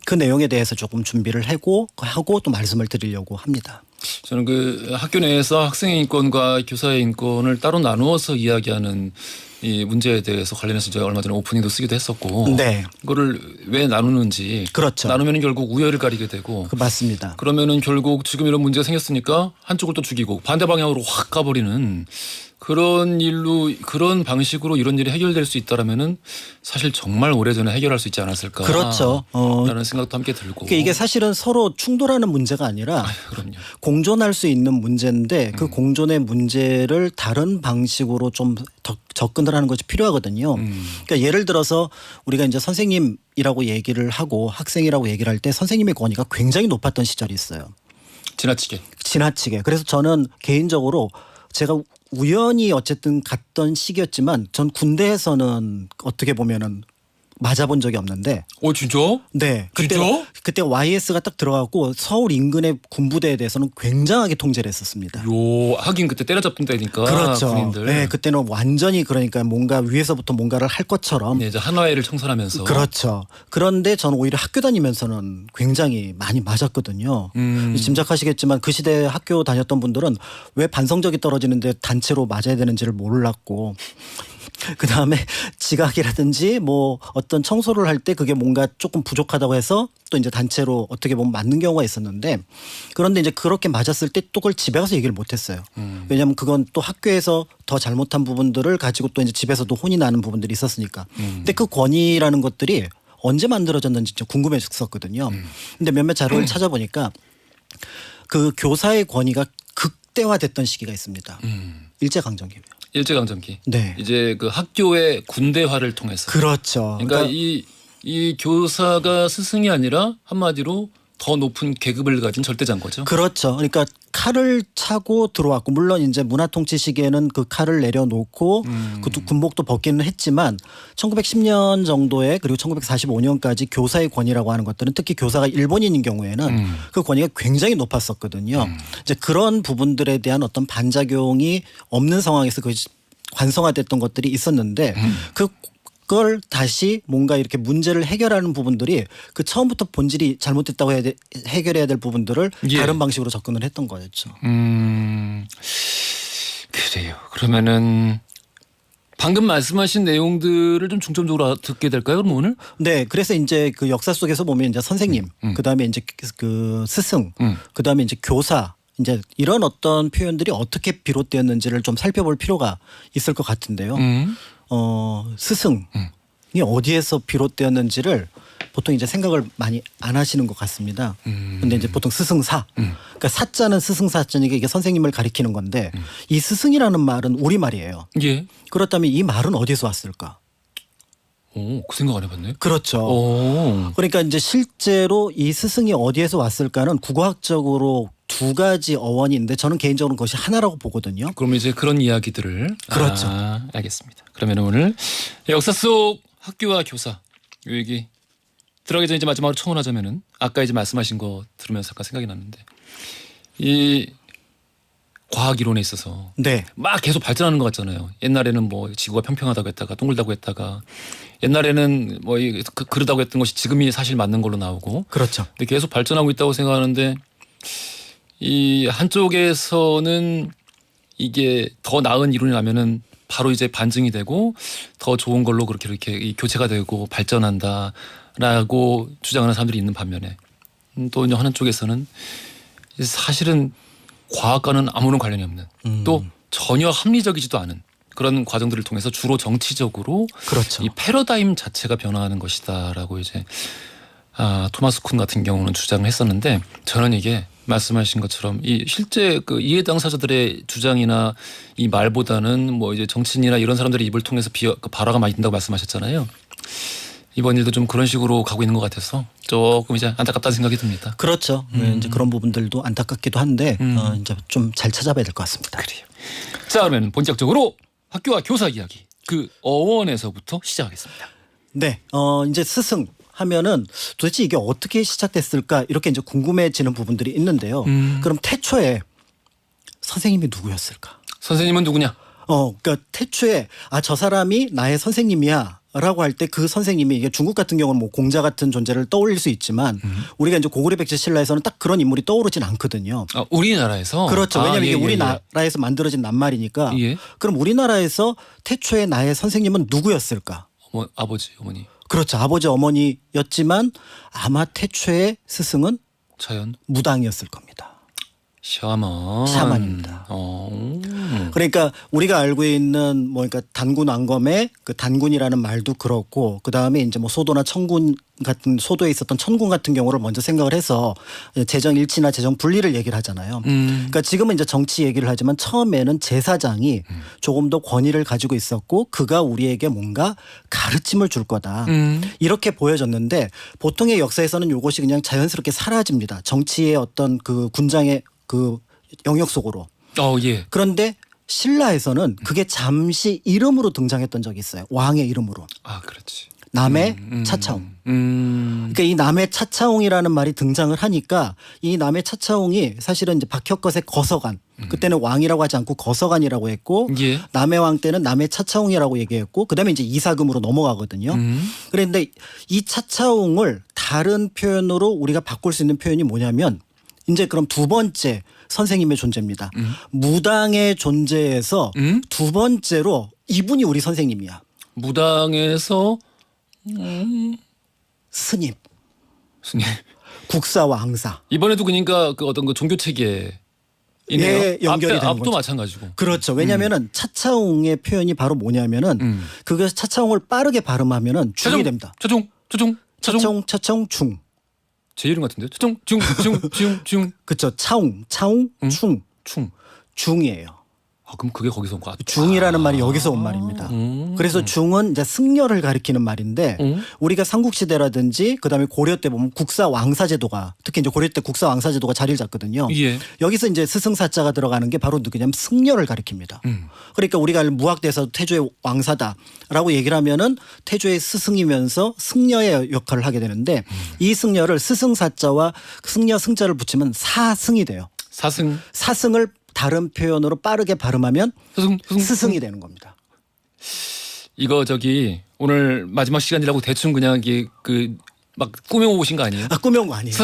그 내용에 대해서 조금 준비를 하고 또 말씀을 드리려고 합니다. 저는 그 학교 내에서 학생의 인권과 교사의 인권을 따로 나누어서 이야기하는 이 문제에 대해서 관련해서 제가 얼마 전에 오프닝도 쓰기도 했었고, 네. 그거를 왜 나누는지, 그렇죠. 나누면 결국 우열을 가리게 되고, 맞습니다. 그러면은 결국 지금 이런 문제가 생겼으니까 한쪽을 또 죽이고 반대 방향으로 확 가버리는 그런 방식으로 이런 일이 해결될 수 있다라면은 사실 정말 오래전에 해결할 수 있지 않았을까. 그렇죠. 라는 생각도 함께 들고. 그러니까 이게 사실은 서로 충돌하는 문제가 아니라 그럼요. 공존할 수 있는 문제인데 그 공존의 문제를 다른 방식으로 좀 더 접근을 하는 것이 필요하거든요. 그러니까 예를 들어서 우리가 이제 선생님이라고 얘기를 하고 학생이라고 얘기를 할 때 선생님의 권위가 굉장히 높았던 시절이 있어요. 지나치게. 그래서 저는 개인적으로 제가 우연히 어쨌든 갔던 시기였지만 전 군대에서는 어떻게 보면은 맞아본 적이 없는데. 진짜? 네. 진짜? 그때 YS가 딱 들어가고 서울 인근의 군부대에 대해서는 굉장하게 통제를 했었습니다. 하긴 그때 때려잡던 때니까. 그렇죠. 군인들. 네, 그때는 완전히 그러니까 뭔가 위에서부터 뭔가를 할 것처럼. 네, 이제 한화회를 청산하면서. 그렇죠. 그런데 저는 오히려 학교 다니면서는 굉장히 많이 맞았거든요. 짐작하시겠지만 그 시대에 학교 다녔던 분들은 왜 반성적이 떨어지는데 단체로 맞아야 되는지를 몰랐고. 그 다음에 지각이라든지 뭐 어떤 청소를 할 때 그게 뭔가 조금 부족하다고 해서 또 이제 단체로 어떻게 보면 맞는 경우가 있었는데 그런데 이제 그렇게 맞았을 때 또 그걸 집에 가서 얘기를 못 했어요. 왜냐하면 그건 또 학교에서 더 잘못한 부분들을 가지고 또 이제 집에서도 혼이 나는 부분들이 있었으니까. 근데 그 권위라는 것들이 언제 만들어졌는지 진짜 궁금했었거든요. 근데 몇몇 자료를 찾아보니까 그 교사의 권위가 극대화됐던 시기가 있습니다. 일제강점기요. 일제강점기. 네. 이제 그 학교의 군대화를 통해서. 그렇죠. 그러니까 이 교사가 스승이 아니라 한마디로 더 높은 계급을 가진 절대장거죠. 그렇죠. 그러니까 칼을 차고 들어왔고 물론 이제 문화통치 시기에는 그 칼을 내려놓고 그 군복도 벗기는 했지만 1910년 정도에 그리고 1945년까지 교사의 권위라고 하는 것들은 특히 교사가 일본인인 경우에는 그 권위가 굉장히 높았었거든요. 이제 그런 부분들에 대한 어떤 반작용이 없는 상황에서 그 관성화됐던 것들이 있었는데 그걸 다시 뭔가 이렇게 문제를 해결하는 부분들이 그 처음부터 본질이 잘못됐다고 해결해야 될 부분들을 다른 방식으로 접근을 했던 거였죠. 그래요. 그러면은 방금 말씀하신 내용들을 좀 중점적으로 듣게 될까요? 그럼 오늘? 네, 그래서 이제 그 역사 속에서 보면 이제 선생님, 그 다음에 이제 그 스승, 그 다음에 이제 교사. 이제 이런 어떤 표현들이 어떻게 비롯되었는지를 좀 살펴볼 필요가 있을 것 같은데요. 스승이 어디에서 비롯되었는지를 보통 이제 생각을 많이 안 하시는 것 같습니다. 근데 이제 보통 스승사. 그러니까 사자는 스승사자니까 이게 선생님을 가리키는 건데 이 스승이라는 말은 우리말이에요. 예. 그렇다면 이 말은 어디서 왔을까? 오, 그 생각 안 해봤네. 그렇죠. 오. 그러니까 이제 실제로 이 스승이 어디에서 왔을까는 국어학적으로 두 가지 어원이 있는데 저는 개인적으로 그것이 하나라고 보거든요. 그러면 이제 그런 이야기들을 그렇죠. 알겠습니다. 그러면 오늘 역사 속 학교와 교사 이 얘기 들어가기 전에 이제 마지막으로 청혼하자면은 아까 이제 말씀하신 거 들으면서 아까 생각이 났는데 이 과학 이론에 있어서 네. 막 계속 발전하는 것 같잖아요. 옛날에는 뭐 지구가 평평하다고 했다가 동글다고 했다가 옛날에는 뭐 그러다고 했던 것이 지금이 사실 맞는 걸로 나오고 그렇죠. 근데 계속 발전하고 있다고 생각하는데 이 한쪽에서는 이게 더 나은 이론이 나면은 바로 이제 반증이 되고 더 좋은 걸로 그렇게 이렇게 교체가 되고 발전한다라고 주장하는 사람들이 있는 반면에 또 이제 한쪽에서는 사실은 과학과는 아무런 관련이 없는 또 전혀 합리적이지도 않은 그런 과정들을 통해서 주로 정치적으로 그렇죠. 이 패러다임 자체가 변화하는 것이다라고 이제 토마스 쿤 같은 경우는 주장을 했었는데 저는 이게 말씀하신 것처럼 이 실제 그 이해 당사자들의 주장이나 이 말보다는 뭐 이제 정치인이나 이런 사람들의 입을 통해서 발화가 많이 된다고 말씀하셨잖아요. 이번 일도 좀 그런 식으로 가고 있는 것 같아서 조금 이제 안타깝다는 생각이 듭니다. 그렇죠. 이제 그런 부분들도 안타깝기도 한데 이제 좀 잘 찾아봐야 될 것 같습니다. 그래요. 자, 그러면 본격적으로 학교와 교사 이야기 그 어원에서부터 시작하겠습니다. 네, 이제 스승 하면은 도대체 이게 어떻게 시작됐을까 이렇게 이제 궁금해지는 부분들이 있는데요. 그럼 태초에 선생님이 누구였을까? 선생님은 누구냐? 그러니까 태초에 저 사람이 나의 선생님이야. 라고 할 때 그 선생님이 이게 중국 같은 경우는 뭐 공자 같은 존재를 떠올릴 수 있지만 우리가 이제 고구려 백제 신라에서는 딱 그런 인물이 떠오르진 않거든요. 우리나라에서 그렇죠. 왜냐하면 예, 이게 예, 우리나라에서 만들어진 낱말이니까. 예. 그럼 우리나라에서 태초에 나의 선생님은 누구였을까? 아버지, 어머니. 그렇죠. 아버지, 어머니였지만 아마 태초의 스승은 자연 무당이었을 겁니다. 샤만입니다. 그러니까 우리가 알고 있는 뭐 그러니까 단군 왕검의 그 단군이라는 말도 그렇고 그 다음에 이제 뭐 소도나 천군 같은 소도에 있었던 천군 같은 경우를 먼저 생각을 해서 재정 일치나 재정 분리를 얘기를 하잖아요. 그러니까 지금은 이제 정치 얘기를 하지만 처음에는 제사장이 조금 더 권위를 가지고 있었고 그가 우리에게 뭔가 가르침을 줄 거다. 이렇게 보여졌는데 보통의 역사에서는 이것이 그냥 자연스럽게 사라집니다. 정치의 어떤 그 군장의 그 영역 속으로. 예. 그런데 신라에서는 그게 잠시 이름으로 등장했던 적이 있어요. 왕의 이름으로. 그렇지. 남의 차차웅. 그러니까 이 남의 차차웅이라는 말이 등장을 하니까 이 남의 차차웅이 사실은 이제 박혁것의 거서관. 그때는 왕이라고 하지 않고 거서관이라고 했고 예. 남의 왕 때는 남의 차차웅이라고 얘기했고 그다음에 이제 이사금으로 넘어가거든요. 그런데 이 차차웅을 다른 표현으로 우리가 바꿀 수 있는 표현이 뭐냐면 이제 그럼 두 번째 선생님의 존재입니다. 무당의 존재에서 두 번째로 이분이 우리 선생님이야. 무당에서 스님. 스님. 국사 왕사. 이번에도 그러니까 그 어떤 그 종교 체계 예, 연결이 되는 앞도 거죠. 마찬가지고. 그렇죠. 왜냐하면은 차차웅의 표현이 바로 뭐냐면은 그게 차차웅을 빠르게 발음하면은 중이 됩니다. 차차웅 중. 제 이름 같은데. 중. 그렇죠. 차웅, 충. 중이에요. 그럼 그게 거기서 온 거야. 중이라는 말이 여기서 온 말입니다. 그래서 중은 이제 승려를 가리키는 말인데 우리가 삼국시대라든지 그다음에 고려 때 보면 국사 왕사제도가 특히 이제 고려 때 국사 왕사제도가 자리를 잡거든요. 예. 여기서 이제 스승사자가 들어가는 게 바로 누구냐면 승려를 가리킵니다. 그러니까 우리가 무학대에서 태조의 왕사다라고 얘기를 하면은 태조의 스승이면서 승려의 역할을 하게 되는데 이 승려를 스승사자와 승려 승자를 붙이면 사승이 돼요. 사승을 다른 표현으로 빠르게 발음하면 스승이 되는 겁니다. 이거 오늘 마지막 시간이라고 대충 그냥 막 꾸며오신 거 아니에요? 꾸며온 거 아니에요.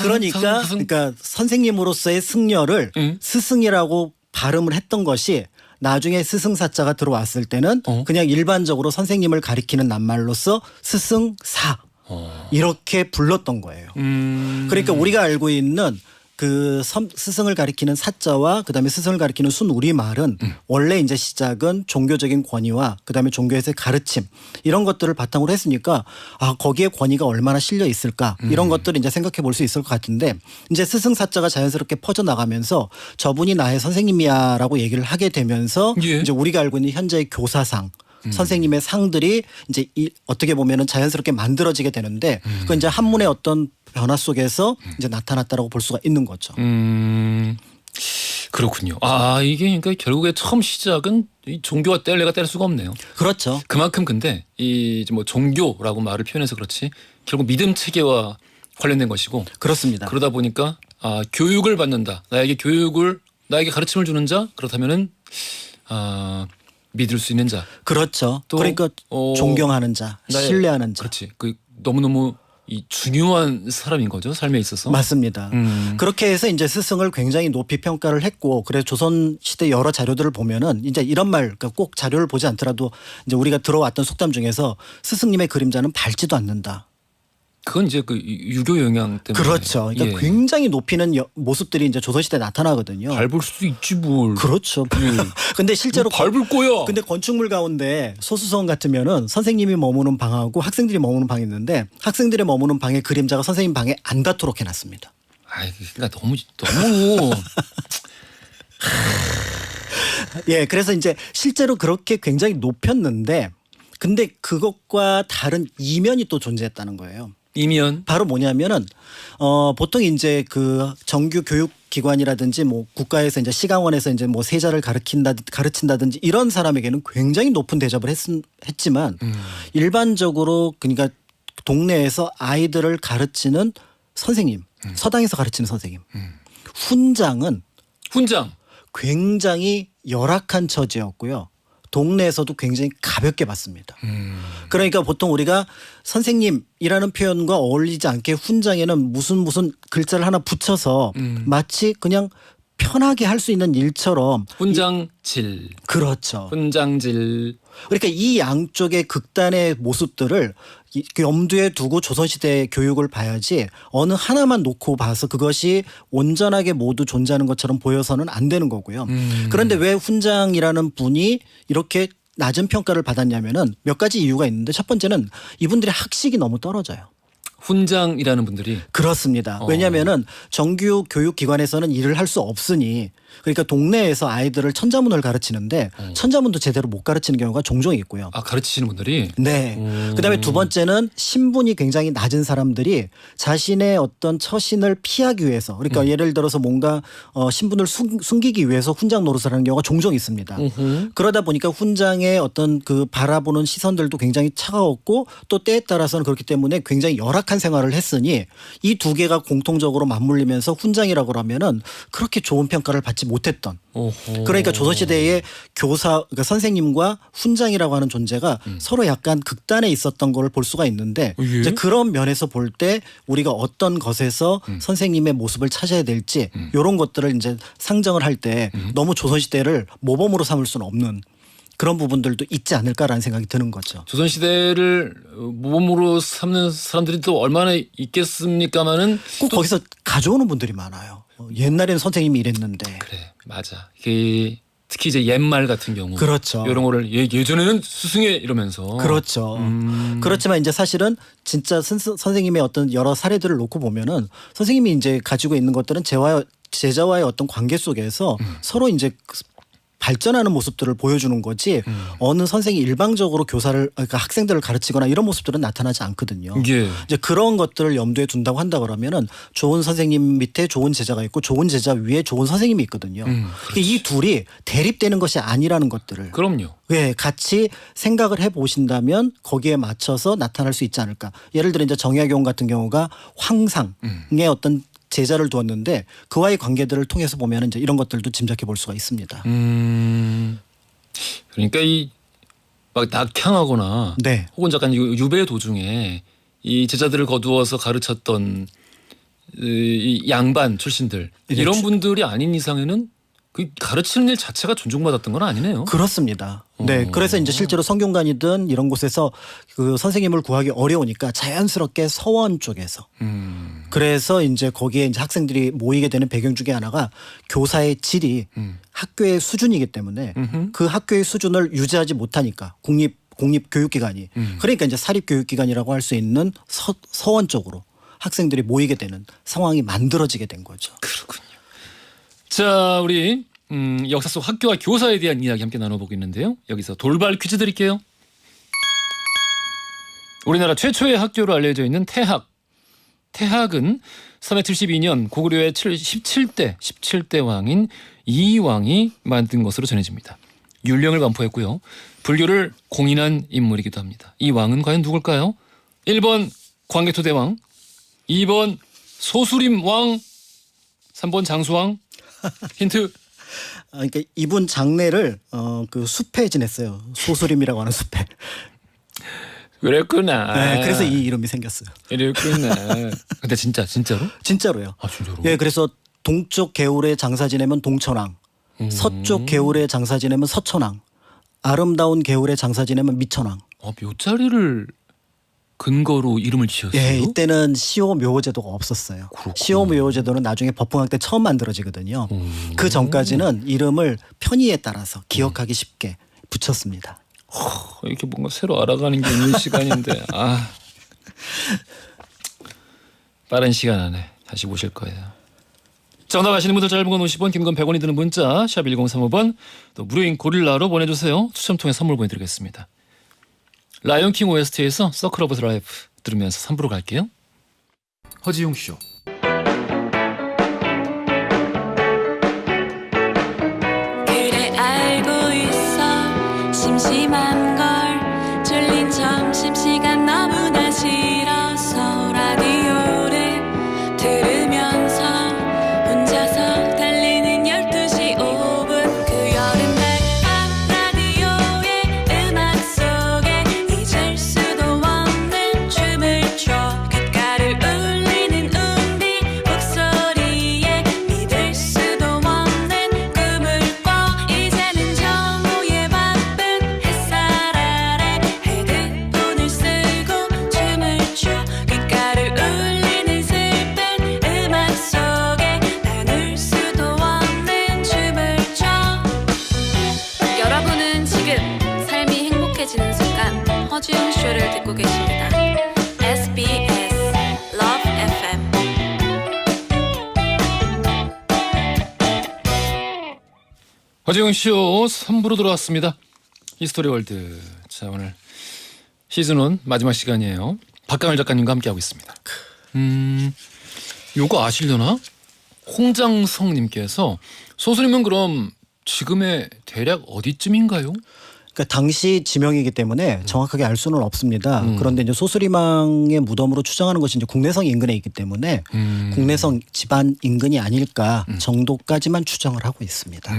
그러니까 선생님으로서의 승려를 스승이라고 발음을 했던 것이 나중에 스승사자가 들어왔을 때는 그냥 일반적으로 선생님을 가리키는 낱말로서 스승사 이렇게 불렀던 거예요. 그러니까 우리가 알고 있는 그 스승을 가리키는 사자와 그다음에 스승을 가리키는 순우리말은 원래 이제 시작은 종교적인 권위와 그다음에 종교에서의 가르침 이런 것들을 바탕으로 했으니까 아 거기에 권위가 얼마나 실려 있을까 이런 것들을 이제 생각해 볼 수 있을 것 같은데 이제 스승 사자가 자연스럽게 퍼져 나가면서 저분이 나의 선생님이야라고 얘기를 하게 되면서 예. 이제 우리가 알고 있는 현재의 교사상 선생님의 상들이 이제 어떻게 보면은 자연스럽게 만들어지게 되는데 그건 이제 한문의 어떤 변화 속에서 이제 나타났다라고 볼 수가 있는 거죠. 그렇군요. 아 이게 그러니까 결국에 처음 시작은 이 종교와 뗄래가 뗄 수가 없네요. 그렇죠. 그만큼 근데 이 뭐 종교라고 말을 표현해서 그렇지 결국 믿음 체계와 관련된 것이고 그렇습니다. 그러다 보니까 아 교육을 받는다. 나에게 가르침을 주는 자 그렇다면은 아 믿을 수 있는 자. 그렇죠. 또, 그러니까 존경하는 자, 신뢰하는 자. 그렇지. 그 너무너무 이 중요한 사람인 거죠. 삶에 있어서. 맞습니다. 그렇게 해서 이제 스승을 굉장히 높이 평가를 했고 그래서 조선 시대 여러 자료들을 보면은 이제 이런 말, 그러니까 꼭 자료를 보지 않더라도 이제 우리가 들어왔던 속담 중에서 스승님의 그림자는 밟지도 않는다. 그건 이제 그 유교 영향 때문에. 그렇죠. 그러니까 예. 굉장히 높이는 모습들이 이제 조선시대에 나타나거든요. 밟을 수도 있지 뭘. 그렇죠. 근데 실제로 밟을 거야. 근데 건축물 가운데 소수성 같으면은 선생님이 머무는 방하고 학생들이 머무는 방이 있는데 학생들이 머무는 방의 그림자가 선생님 방에 안 닿도록 해놨습니다. 아이 그러니까 너무 예, 그래서 이제 실제로 그렇게 굉장히 높였는데 근데 그것과 다른 이면이 또 존재했다는 거예요. 이면 바로 뭐냐면은 보통 이제 그 정규 교육 기관이라든지 뭐 국가에서 이제 시강원에서 이제 뭐 세자를 가르친다든지 이런 사람에게는 굉장히 높은 대접을 했지만 일반적으로 그러니까 동네에서 아이들을 가르치는 선생님, 서당에서 가르치는 선생님, 훈장 굉장히 열악한 처지였고요. 동네에서도 굉장히 가볍게 봤습니다. 그러니까 보통 우리가 선생님이라는 표현과 어울리지 않게 훈장에는 무슨 글자를 하나 붙여서 마치 그냥 편하게 할 수 있는 일처럼 훈장질. 그렇죠. 훈장질. 그러니까 이 양쪽의 극단의 모습들을 염두에 두고 조선시대 교육을 봐야지 어느 하나만 놓고 봐서 그것이 온전하게 모두 존재하는 것처럼 보여서는 안 되는 거고요. 그런데 왜 훈장이라는 분이 이렇게 낮은 평가를 받았냐면은 몇 가지 이유가 있는데 첫 번째는 이분들의 학식이 너무 떨어져요. 훈장이라는 분들이 그렇습니다. 왜냐하면은 정규 교육기관에서는 일을 할 수 없으니 그러니까 동네에서 아이들을 천자문을 가르치는데 천자문도 제대로 못 가르치는 경우가 종종 있고요. 아 가르치시는 분들이 네. 그다음에 두 번째는 신분이 굉장히 낮은 사람들이 자신의 어떤 처신을 피하기 위해서 그러니까 예를 들어서 뭔가 신분을 숨기기 위해서 훈장 노릇을 하는 경우가 종종 있습니다. 그러다 보니까 훈장의 어떤 그 바라보는 시선들도 굉장히 차가웠고 또 때에 따라서는 그렇기 때문에 굉장히 열악한 생활을 했으니 이 두 개가 공통적으로 맞물리면서 훈장이라고 하면은 그렇게 좋은 평가를 받지 못했던. 그러니까 조선시대의 그러니까 선생님과 훈장이라고 하는 존재가 서로 약간 극단에 있었던 걸 볼 수가 있는데 예? 이제 그런 면에서 볼 때 우리가 어떤 것에서 선생님의 모습을 찾아야 될지 이런 것들을 이제 상정을 할 때 너무 조선시대를 모범으로 삼을 수는 없는 그런 부분들도 있지 않을까라는 생각이 드는 거죠. 조선시대를 모범으로 삼는 사람들이 또 얼마나 있겠습니까마는 꼭 거기서 가져오는 분들이 많아요. 옛날에는 선생님이 이랬는데. 그래 맞아. 특히 이제 옛말 같은 경우 그렇죠. 이런 거를 예전에는 스승에 이러면서 그렇죠. 그렇지만 이제 사실은 진짜 선생님의 어떤 여러 사례들을 놓고 보면은 선생님이 이제 가지고 있는 것들은 제자와의 어떤 관계 속에서 서로 이제 발전하는 모습들을 보여주는 거지 어느 선생이 일방적으로 그러니까 학생들을 가르치거나 이런 모습들은 나타나지 않거든요. 예. 이제 그런 것들을 염두에 둔다고 한다 그러면은 좋은 선생님 밑에 좋은 제자가 있고 좋은 제자 위에 좋은 선생님이 있거든요. 이 둘이 대립되는 것이 아니라는 것들을 그럼요. 네, 같이 생각을 해 보신다면 거기에 맞춰서 나타날 수 있지 않을까. 예를 들어 이제 정약용 같은 경우가 황상의 어떤 제자를 두었는데 그와의 관계들을 통해서 보면 이제 이런 것들도 짐작해 볼 수가 있습니다. 그러니까 이 막 낙향하거나 네. 혹은 약간 유배 도중에 이 제자들을 거두어서 가르쳤던 이 양반 출신들 이런 분들이 아닌 이상에는 그 가르치는 일 자체가 존중받았던 건 아니네요. 그렇습니다. 네, 그래서 이제 실제로 성균관이든 이런 곳에서 그 선생님을 구하기 어려우니까 자연스럽게 서원 쪽에서 그래서 이제 거기에 이제 학생들이 모이게 되는 배경 중에 하나가 교사의 질이 학교의 수준이기 때문에 그 학교의 수준을 유지하지 못하니까 공립 교육기관이 그러니까 이제 사립 교육기관이라고 할 수 있는 서원 쪽으로 학생들이 모이게 되는 상황이 만들어지게 된 거죠. 그렇군요. 자, 우리 역사 속 학교와 교사에 대한 이야기 함께 나눠보고 있는데요. 여기서 돌발 퀴즈 드릴게요. 우리나라 최초의 학교로 알려져 있는 태학. 태학은 372년 고구려의 17대 왕인 이왕이 만든 것으로 전해집니다. 율령을 반포했고요. 불교를 공인한 인물이기도 합니다. 이 왕은 과연 누굴까요? 1번 광개토대왕, 2번 소수림 왕, 3번 장수왕. 힌트. 그러니까 이분 장례를 그 숲에 지냈어요. 소수림이라고 하는 숲에. 그랬구나. 네, 그래서 이 이름이 생겼어요. 그랬구나. 근데 진짜로? 진짜로요. 아, 진짜로? 예, 그래서 동쪽 개울에 장사 지내면 동천왕, 서쪽 개울에 장사 지내면 서천왕, 아름다운 개울에 장사 지내면 미천왕. 묘자리를 근거로 이름을 지었어요? 예, 이때는 시호 묘제도가 없었어요. 그렇구나. 시호 묘제도는 나중에 법흥학 때 처음 만들어지거든요. 그 전까지는 이름을 편의에 따라서 기억하기 쉽게 붙였습니다. 이렇게 뭔가 새로 알아가는 게 있는 시간인데 빠른 시간 안에 다시 모실 거예요. 전화 가시는 분들 짧은 건 50원, 긴 건 100원이 드는 문자 샵 1035번 또 무료인 고릴라로 보내주세요. 추첨 통해 선물 보내드리겠습니다. 라이온킹 OST에서 서클 오브 라이프 들으면서 3부로 갈게요. 허지용 쇼. 그래 알고 있어 심심한 걸 졸린 점심시간 너무나 싫어서 라디오를 들으면서 혼자서 달리는 12시 5분 그 여름날 밤 라디오의 음악 속에 잊을 수도 없는 춤을 춰 귓가를 울리는 운비 목소리에 믿을 수도 없는 꿈을 꿔 이제는 정오의 바쁜 햇살 아래 헤드폰을 쓰고 춤을 춰 귓가를 울리는 슬픈 음악 속에 나눌 수도 없는 춤을 춰 여러분은 지금 삶이 행복해지는 순간 허지웅 쇼를 듣고 계십니다. SBS Love FM 허지용 쇼 3부로 돌아왔습니다. 히스토리 월드. 자, 오늘 시즌1 마지막 시간이에요. 박강을 작가님과 함께하고 있습니다. 요거 아시려나? 홍장성님께서 소수님은 그럼 지금의 대략 어디쯤인가요? 그러니까 당시 지명이기 때문에 정확하게 알 수는 없습니다. 그런데 이제 소수리망의 무덤으로 추정하는 것이 이제 국내성 인근에 있기 때문에 국내성 집안 인근이 아닐까 정도까지만 추정을 하고 있습니다.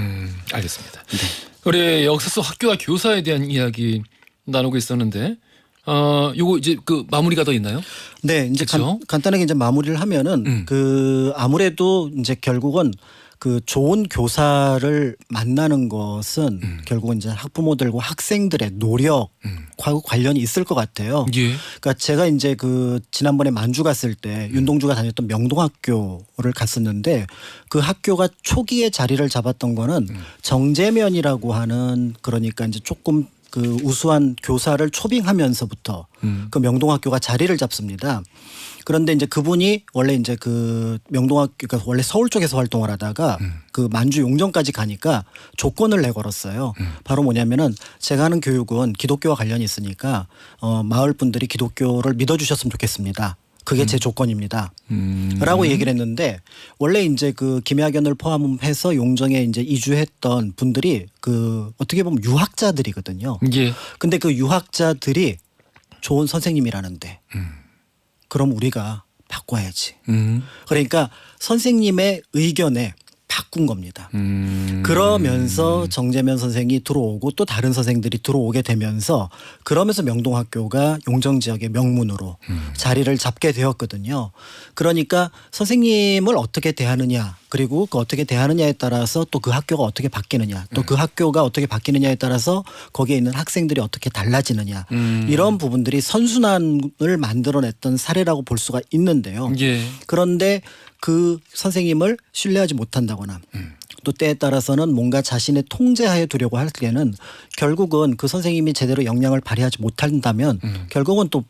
알겠습니다. 우리 역사 속 학교와 교사에 대한 이야기 나누고 있었는데, 요거 이제 그 마무리가 더 있나요? 네, 이제 간단하게 이제 마무리를 하면은 그 아무래도 이제 결국은 그 좋은 교사를 만나는 것은 결국은 이제 학부모들과 학생들의 노력과 관련이 있을 것 같아요. 예. 그러니까 제가 이제 그 지난번에 만주 갔을 때 윤동주가 다녔던 명동학교를 갔었는데 그 학교가 초기에 자리를 잡았던 거는 정제면이라고 하는 그러니까 이제 조금 그 우수한 교사를 초빙하면서부터 그 명동학교가 자리를 잡습니다. 그런데 이제 그분이 원래 이제 그 명동학교, 그러니까 원래 서울 쪽에서 활동을 하다가 그 만주 용정까지 가니까 조건을 내걸었어요. 바로 뭐냐면은 제가 하는 교육은 기독교와 관련이 있으니까 마을 분들이 기독교를 믿어주셨으면 좋겠습니다. 그게 제 조건입니다. 라고 얘기를 했는데 원래 이제 그 김야견을 포함해서 용정에 이제 이주했던 분들이 그 어떻게 보면 유학자들이거든요. 예. 근데 그 유학자들이 좋은 선생님이라는데 그럼 우리가 바꿔야지. 그러니까 선생님의 의견에 바꾼 겁니다. 그러면서 정재면 선생이 들어오고 또 다른 선생들이 들어오게 되면서 그러면서 명동학교가 용정 지역의 명문으로 자리를 잡게 되었거든요. 그러니까 선생님을 어떻게 대하느냐 그리고 그 어떻게 대하느냐에 따라서 또 그 학교가 어떻게 바뀌느냐 또 그 학교가 어떻게 바뀌느냐에 따라서 거기에 있는 학생들이 어떻게 달라지느냐 이런 부분들이 선순환을 만들어냈던 사례라고 볼 수가 있는데요. 예. 그런데 그 선생님을 신뢰하지 못한다거나 또 때에 따라서는 뭔가 자신의 통제하에 두려고 할 때는 결국은 그 선생님이 제대로 역량을 발휘하지 못한다면 결국은 또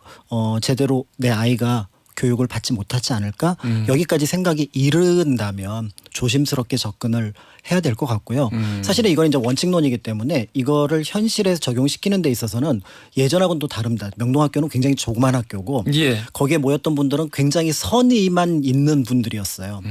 제대로 내 아이가 교육을 받지 못하지 않을까 여기까지 생각이 이른다면 조심스럽게 접근을 해야 될 것 같고요. 사실은 이건 이제 원칙론이기 때문에 이거를 현실에 적용시키는 데 있어서는 예전하고는 또 다릅니다. 명동학교는 굉장히 조그만 학교고 예. 거기에 모였던 분들은 굉장히 선의만 있는 분들이었어요.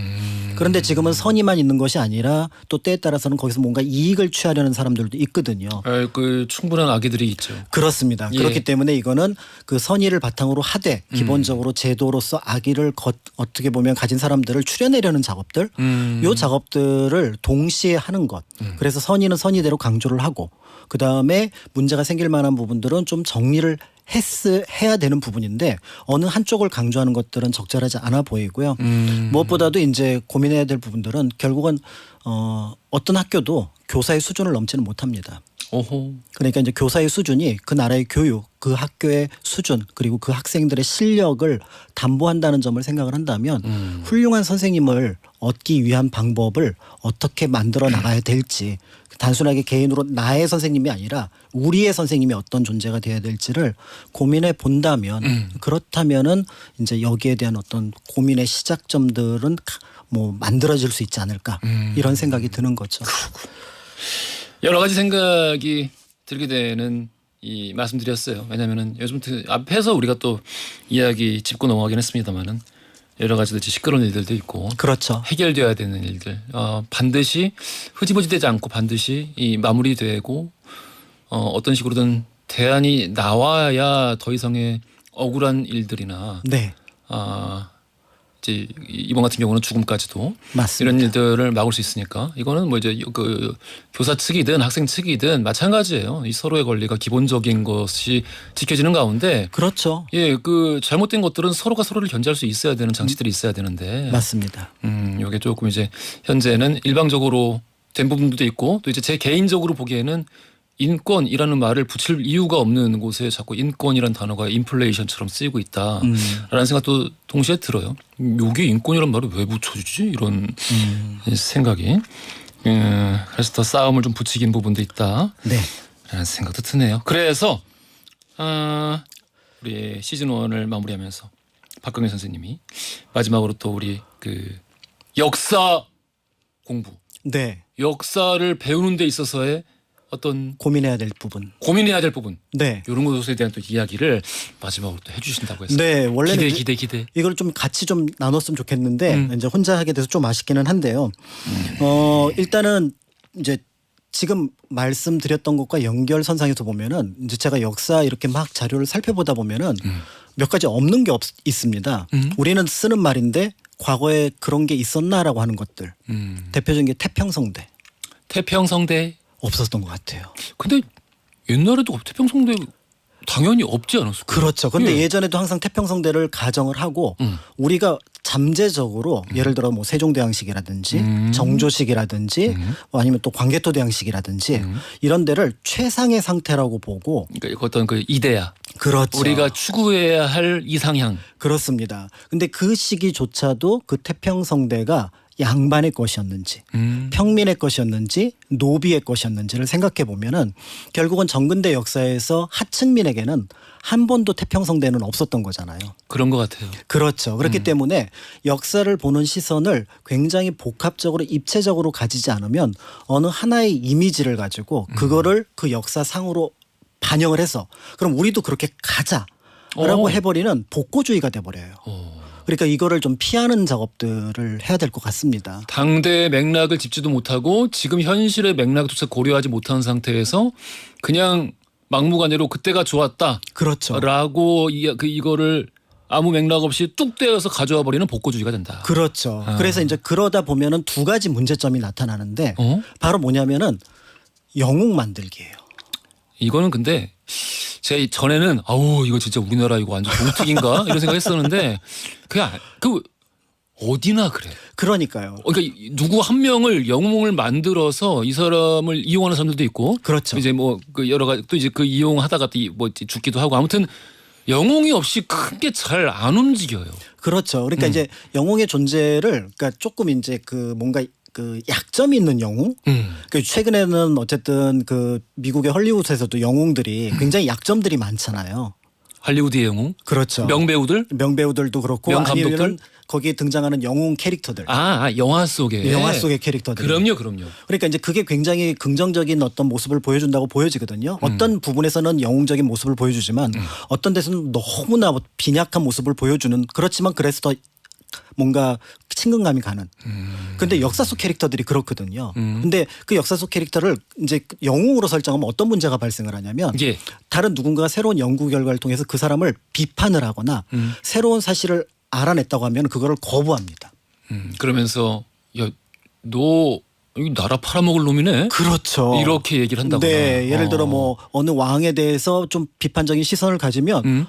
그런데 지금은 선의만 있는 것이 아니라 또 때에 따라서는 거기서 뭔가 이익을 취하려는 사람들도 있거든요. 그 충분한 악의들이 있죠. 그렇습니다. 예. 그렇기 때문에 이거는 그 선의를 바탕으로 하되 기본적으로 제도로서 악의를 어떻게 보면 가진 사람들을 추려내려는 작업들 이 작업들을 동시에 하는 것. 그래서 선의는 선의대로 강조를 하고 그다음에 문제가 생길 만한 부분들은 좀 정리를 해야 되는 부분인데 어느 한쪽을 강조하는 것들은 적절하지 않아 보이고요. 무엇보다도 이제 고민해야 될 부분들은 결국은 어떤 학교도 교사의 수준을 넘지는 못합니다. 오호. 그러니까 이제 교사의 수준이 그 나라의 교육, 그 학교의 수준 그리고 그 학생들의 실력을 담보한다는 점을 생각을 한다면 훌륭한 선생님을 얻기 위한 방법을 어떻게 만들어 나가야 될지 단순하게 개인으로 나의 선생님이 아니라 우리의 선생님이 어떤 존재가 되어야 될지를 고민해 본다면 그렇다면은 이제 여기에 대한 어떤 고민의 시작점들은 뭐 만들어질 수 있지 않을까 이런 생각이 드는 거죠. 여러 가지 생각이 들게 되는 이 말씀드렸어요. 왜냐하면은 요즘 앞에서 우리가 또 이야기 짚고 넘어가긴 했습니다만은 여러 가지들 시끄러운 일들도 있고 그렇죠. 해결돼야 되는 일들 반드시 흐지부지되지 않고 반드시 이 마무리되고 어떤 식으로든 대안이 나와야 더 이상의 억울한 일들이나 네. 이제 이번 같은 경우는 죽음까지도 맞습니다. 이런 일들을 막을 수 있으니까 이거는 뭐 이제 그 교사 측이든 학생 측이든 마찬가지예요. 이 서로의 권리가 기본적인 것이 지켜지는 가운데 그렇죠. 예, 그 잘못된 것들은 서로가 서로를 견제할 수 있어야 되는 장치들이 있어야 되는데 맞습니다. 이게 조금 이제 현재는 일방적으로 된 부분도 있고 또 이제 제 개인적으로 보기에는 인권이라는 말을 붙일 이유가 없는 곳에 자꾸 인권이라는 단어가 인플레이션처럼 쓰이고 있다라는 생각도 동시에 들어요. 여기 인권이라는 말을 왜 붙여주지? 이런 생각이. 그래서 더 싸움을 좀 붙이긴 부분도 있다. 네. 라는 생각도 드네요. 그래서 우리 시즌 1을 마무리하면서 박경현 선생님이 마지막으로 또 우리 그 역사 공부, 네. 역사를 배우는 데 있어서의 어떤 고민해야 될 부분. 고민해야 될 부분. 네. 이런 것에 대한 또 이야기를 마지막으로 또 해주신다고 해서. 네, 원래는 기대. 이걸 좀 같이 좀 나눴으면 좋겠는데 이제 혼자 하게 돼서 좀 아쉽기는 한데요. 일단은 이제 지금 말씀드렸던 것과 연결선상에서 보면은 이제 제가 역사 이렇게 막 자료를 살펴보다 보면은 몇 가지 없는 게 있습니다. 우리는 쓰는 말인데 과거에 그런 게 있었나라고 하는 것들. 대표적인 게 태평성대. 태평성대. 없었던 것 같아요. 근데 옛날에도 태평성대 당연히 없지 않았을까요? 그렇죠. 그런데 예전에도 항상 태평성대를 가정을 하고 우리가 잠재적으로 예를 들어 뭐 세종대왕식이라든지 정조식이라든지 아니면 또 광개토대왕식이라든지 이런 데를 최상의 상태라고 보고 그러니까 어떤 그 이데아. 그렇죠. 우리가 추구해야 할 이상향. 그렇습니다. 근데 그 시기조차도 그 태평성대가 양반의 것이었는지 평민의 것이었는지 노비의 것이었는지를 생각해 보면은 결국은 정근대 역사에서 하층민에게는 한 번도 태평성대는 없었던 거잖아요. 그런 것 같아요. 그렇죠. 그렇기 때문에 역사를 보는 시선을 굉장히 복합적으로 입체적으로 가지지 않으면 어느 하나의 이미지를 가지고 그거를 그 역사상으로 반영을 해서 그럼 우리도 그렇게 가자라고 해버리는 복고주의가 돼버려요. 그러니까 이거를 좀 피하는 작업들을 해야 될 것 같습니다. 당대의 맥락을 짚지도 못하고 지금 현실의 맥락조차 고려하지 못한 상태에서 그냥 막무가내로 그때가 좋았다. 그렇죠. 라고 이거를 아무 맥락 없이 뚝 떼어서 가져와 버리는 복고주의가 된다. 그렇죠. 아. 그래서 이제 그러다 보면은 두 가지 문제점이 나타나는데 바로 뭐냐면은 영웅 만들기예요. 이거는 근데 제가 전에는 아우 이거 진짜 우리나라 이거 완전 동특인가 이런 생각했었는데 그 어디나 그래. 그러니까요. 그러니까 누구 한 명을 영웅을 만들어서 이 사람을 이용하는 사람들도 있고, 그렇죠. 이제 뭐 그 여러 가지 또 이제 그 이용하다가 또 뭐 죽기도 하고 아무튼 영웅이 없이 큰 게 잘 안 움직여요. 그렇죠. 그러니까 이제 영웅의 존재를 그러니까 조금 이제 그 뭔가 그 약점이 있는 영웅. 그 최근에는 어쨌든 그 미국의 헐리우드에서도 영웅들이 굉장히 약점들이 많잖아요. 할리우드의 영웅? 그렇죠. 명배우들도 그렇고 명감독들? 아니면 거기에 등장하는 영웅 캐릭터들. 영화 속에. 영화 속의 캐릭터들. 그럼요. 그러니까 이제 그게 굉장히 긍정적인 어떤 모습을 보여준다고 보여지거든요. 어떤 부분에서는 영웅적인 모습을 보여주지만 어떤 데서는 너무나 빈약한 모습을 보여주는 그렇지만 그래서 더 뭔가 친근감이 가는. 근데 역사 속 캐릭터들이 그렇거든요. 근데 그 역사 속 캐릭터를 이제 영웅으로 설정하면 어떤 문제가 발생을 하냐면 예. 다른 누군가가 새로운 연구 결과를 통해서 그 사람을 비판을 하거나 새로운 사실을 알아냈다고 하면 그거를 거부합니다. 그러면서 야, 너 여기 나라 팔아먹을 놈이네. 그렇죠. 이렇게 얘기를 한다거나. 네, 예를 들어 뭐 어느 왕에 대해서 좀 비판적인 시선을 가지면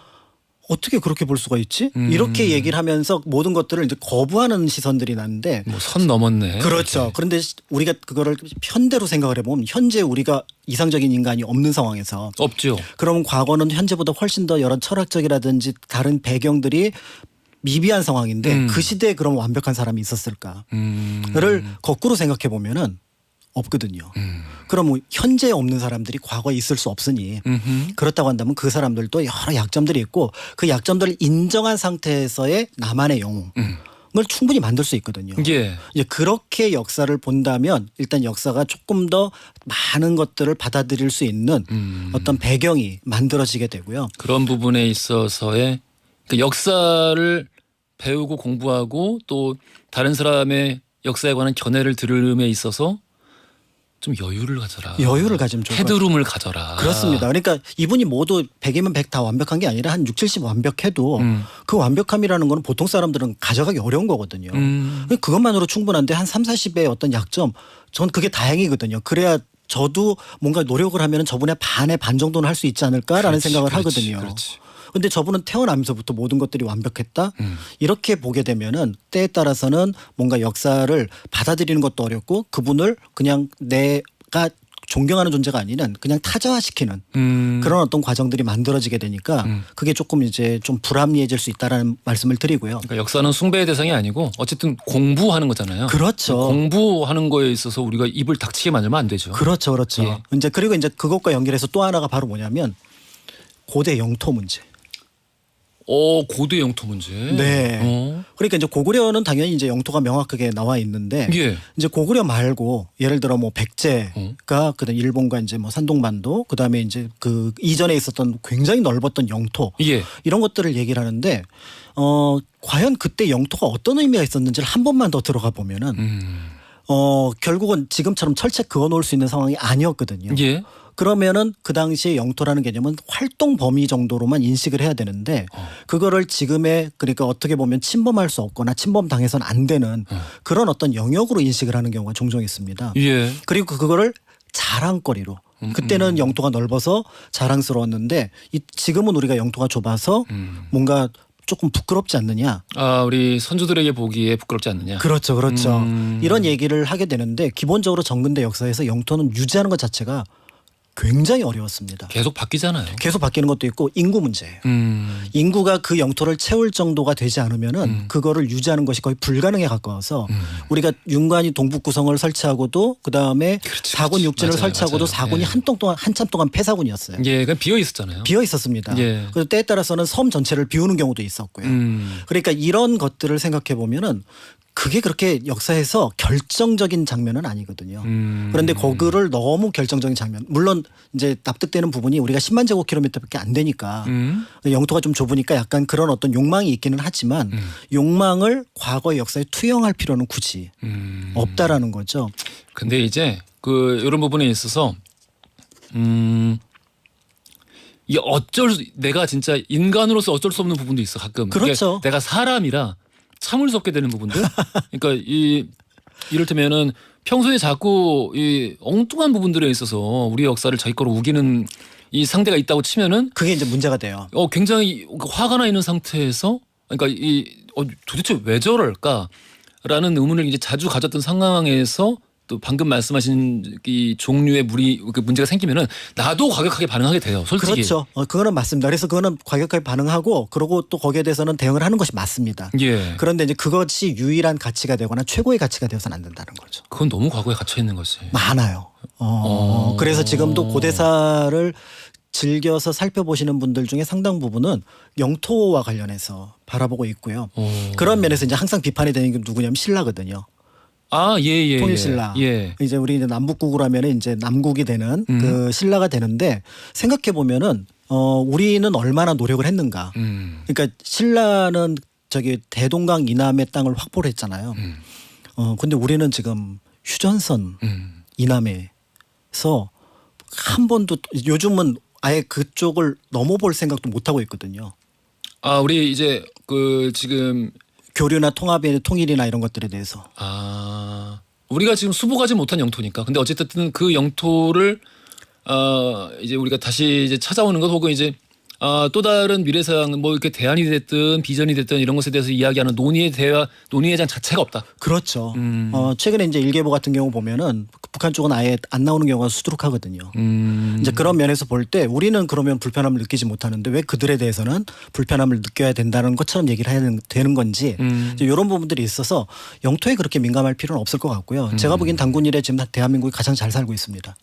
어떻게 그렇게 볼 수가 있지? 이렇게 얘기를 하면서 모든 것들을 이제 거부하는 시선들이 나는데 뭐 선 넘었네. 그렇죠. 이렇게. 그런데 우리가 그거를 현대로 생각을 해보면 현재 우리가 이상적인 인간이 없는 상황에서 없죠. 그러면 과거는 현재보다 훨씬 더 여러 철학적이라든지 다른 배경들이 미비한 상황인데 그 시대에 그럼 완벽한 사람이 있었을까를 거꾸로 생각해 보면은 없거든요. 그럼 뭐 현재에 없는 사람들이 과거에 있을 수 없으니 그렇다고 한다면 그 사람들도 여러 약점들이 있고 그 약점들을 인정한 상태에서의 나만의 영웅을 충분히 만들 수 있거든요. 예. 이제 그렇게 역사를 본다면 일단 역사가 조금 더 많은 것들을 받아들일 수 있는 어떤 배경이 만들어지게 되고요. 그런 부분에 있어서의 그 역사를 배우고 공부하고 또 다른 사람의 역사에 관한 견해를 들음에 있어서 좀 여유를 가져라. 여유를 가지면 좋을 것 같아요. 헤드룸을 가져라. 그렇습니다. 그러니까 이분이 모두 100이면 100 다 완벽한 게 아니라 한 6, 70 완벽해도 그 완벽함이라는 거는 보통 사람들은 가져가기 어려운 거거든요. 그것만으로 충분한데 한 3, 40의 어떤 약점 전 그게 다행이거든요. 그래야 저도 뭔가 노력을 하면 저분의 반의 반 정도는 할 수 있지 않을까라는 생각을 하거든요. 근데 저분은 태어나면서부터 모든 것들이 완벽했다? 이렇게 보게 되면은 때에 따라서는 뭔가 역사를 받아들이는 것도 어렵고 그분을 그냥 내가 존경하는 존재가 아니는 그냥 타자화시키는 그런 어떤 과정들이 만들어지게 되니까 그게 조금 이제 좀 불합리해질 수 있다라는 말씀을 드리고요. 그러니까 역사는 숭배의 대상이 아니고 어쨌든 공부하는 거잖아요. 그렇죠. 공부하는 거에 있어서 우리가 입을 닥치게 만들면 안 되죠. 그렇죠. 예. 이제 그리고 이제 그것과 연결해서 또 하나가 바로 뭐냐면 고대 영토 문제. 고대 영토 문제. 네. 그러니까 이제 고구려는 당연히 이제 영토가 명확하게 나와 있는데 예. 이제 고구려 말고 예를 들어 뭐 백제가 그다음 일본과 이제 뭐 산동반도 그다음에 이제 그 이전에 있었던 굉장히 넓었던 영토 예. 이런 것들을 얘기를 하는데 과연 그때 영토가 어떤 의미가 있었는지를 한 번만 더 들어가 보면은 결국은 지금처럼 철책 그어 놓을 수 있는 상황이 아니었거든요. 예. 그러면은 그 당시에 영토라는 개념은 활동 범위 정도로만 인식을 해야 되는데 그거를 지금의 그러니까 어떻게 보면 침범할 수 없거나 침범당해서는 안 되는 그런 어떤 영역으로 인식을 하는 경우가 종종 있습니다. 예. 그리고 그거를 자랑거리로 그때는 영토가 넓어서 자랑스러웠는데 지금은 우리가 영토가 좁아서 뭔가 조금 부끄럽지 않느냐. 우리 선조들에게 보기에 부끄럽지 않느냐. 그렇죠. 이런 얘기를 하게 되는데 기본적으로 정근대 역사에서 영토는 유지하는 것 자체가 굉장히 어려웠습니다. 계속 바뀌잖아요. 계속 바뀌는 것도 있고 인구 문제예요. 인구가 그 영토를 채울 정도가 되지 않으면은 그거를 유지하는 것이 거의 불가능에 가까워서 우리가 윤관이 동북 구성을 설치하고도 그다음에 사군 육진을 맞아요, 설치하고도 맞아요. 사군이 예. 한참 동안 폐사군이었어요. 예, 그냥 비어 있었잖아요. 비어 있었습니다. 예. 그래서 때에 따라서는 섬 전체를 비우는 경우도 있었고요. 그러니까 이런 것들을 생각해 보면은 그게 그렇게 역사에서 결정적인 장면은 아니거든요. 그런데 거기를 너무 결정적인 장면. 물론 이제 납득되는 부분이 우리가 10만 제곱킬로미터밖에 안 되니까 영토가 좀 좁으니까 약간 그런 어떤 욕망이 있기는 하지만 욕망을 과거의 역사에 투영할 필요는 굳이 없다라는 거죠. 근데 이제 그 이런 부분에 있어서 이게 내가 진짜 인간으로서 어쩔 수 없는 부분도 있어 가끔. 그렇죠. 내가 사람이라 참을 수 없게 되는 부분들. 그러니까 이를테면은 평소에 자꾸 이 엉뚱한 부분들에 있어서 우리 역사를 자기 거로 우기는 이 상대가 있다고 치면은 그게 이제 문제가 돼요. 굉장히 화가 나 있는 상태에서 그러니까 도대체 왜 저럴까라는 의문을 이제 자주 가졌던 상황에서 또 방금 말씀하신 이 종류의 문제가 생기면은 나도 과격하게 반응하게 돼요. 솔직히. 그렇죠. 그거는 맞습니다. 그래서 그거는 과격하게 반응하고 그러고 또 거기에 대해서는 대응을 하는 것이 맞습니다. 예. 그런데 이제 그것이 유일한 가치가 되거나 최고의 가치가 되어서는 안 된다는 거죠. 그건 너무 과거에 갇혀 있는 거지. 많아요. 그래서 지금도 고대사를 즐겨서 살펴보시는 분들 중에 상당 부분은 영토와 관련해서 바라보고 있고요. 그런 면에서 이제 항상 비판이 되는 게 누구냐면 신라거든요. 예. 통일신라. 예. 이제 우리 이제 남북국으로 하면은 이제 남국이 되는 그 신라가 되는데 생각해 보면은 우리는 얼마나 노력을 했는가. 그러니까 신라는 저기 대동강 이남의 땅을 확보를 했잖아요. 근데 우리는 지금 휴전선 이남에서 한 번도 요즘은 아예 그쪽을 넘어볼 생각도 못 하고 있거든요. 우리 이제 지금 교류나 통일이나 이런 것들에 대해서. 우리가 지금 수복하지 못한 영토니까. 근데 어쨌든 그 영토를 이제 우리가 다시 이제 찾아오는 것 혹은 이제 또 다른 미래사항 뭐 이렇게 대안이 됐든 비전이 됐든 이런 것에 대해서 이야기하는 논의의 장 자체가 없다. 그렇죠. 최근에 이제 일개보 같은 경우 보면은 북한 쪽은 아예 안 나오는 경우가 수두룩하거든요. 이제 그런 면에서 볼 때 우리는 그러면 불편함을 느끼지 못하는데 왜 그들에 대해서는 불편함을 느껴야 된다는 것처럼 얘기를 해야 되는 건지 이제 이런 부분들이 있어서 영토에 그렇게 민감할 필요는 없을 것 같고요. 제가 보기엔 단군 이래 지금 대한민국이 가장 잘 살고 있습니다.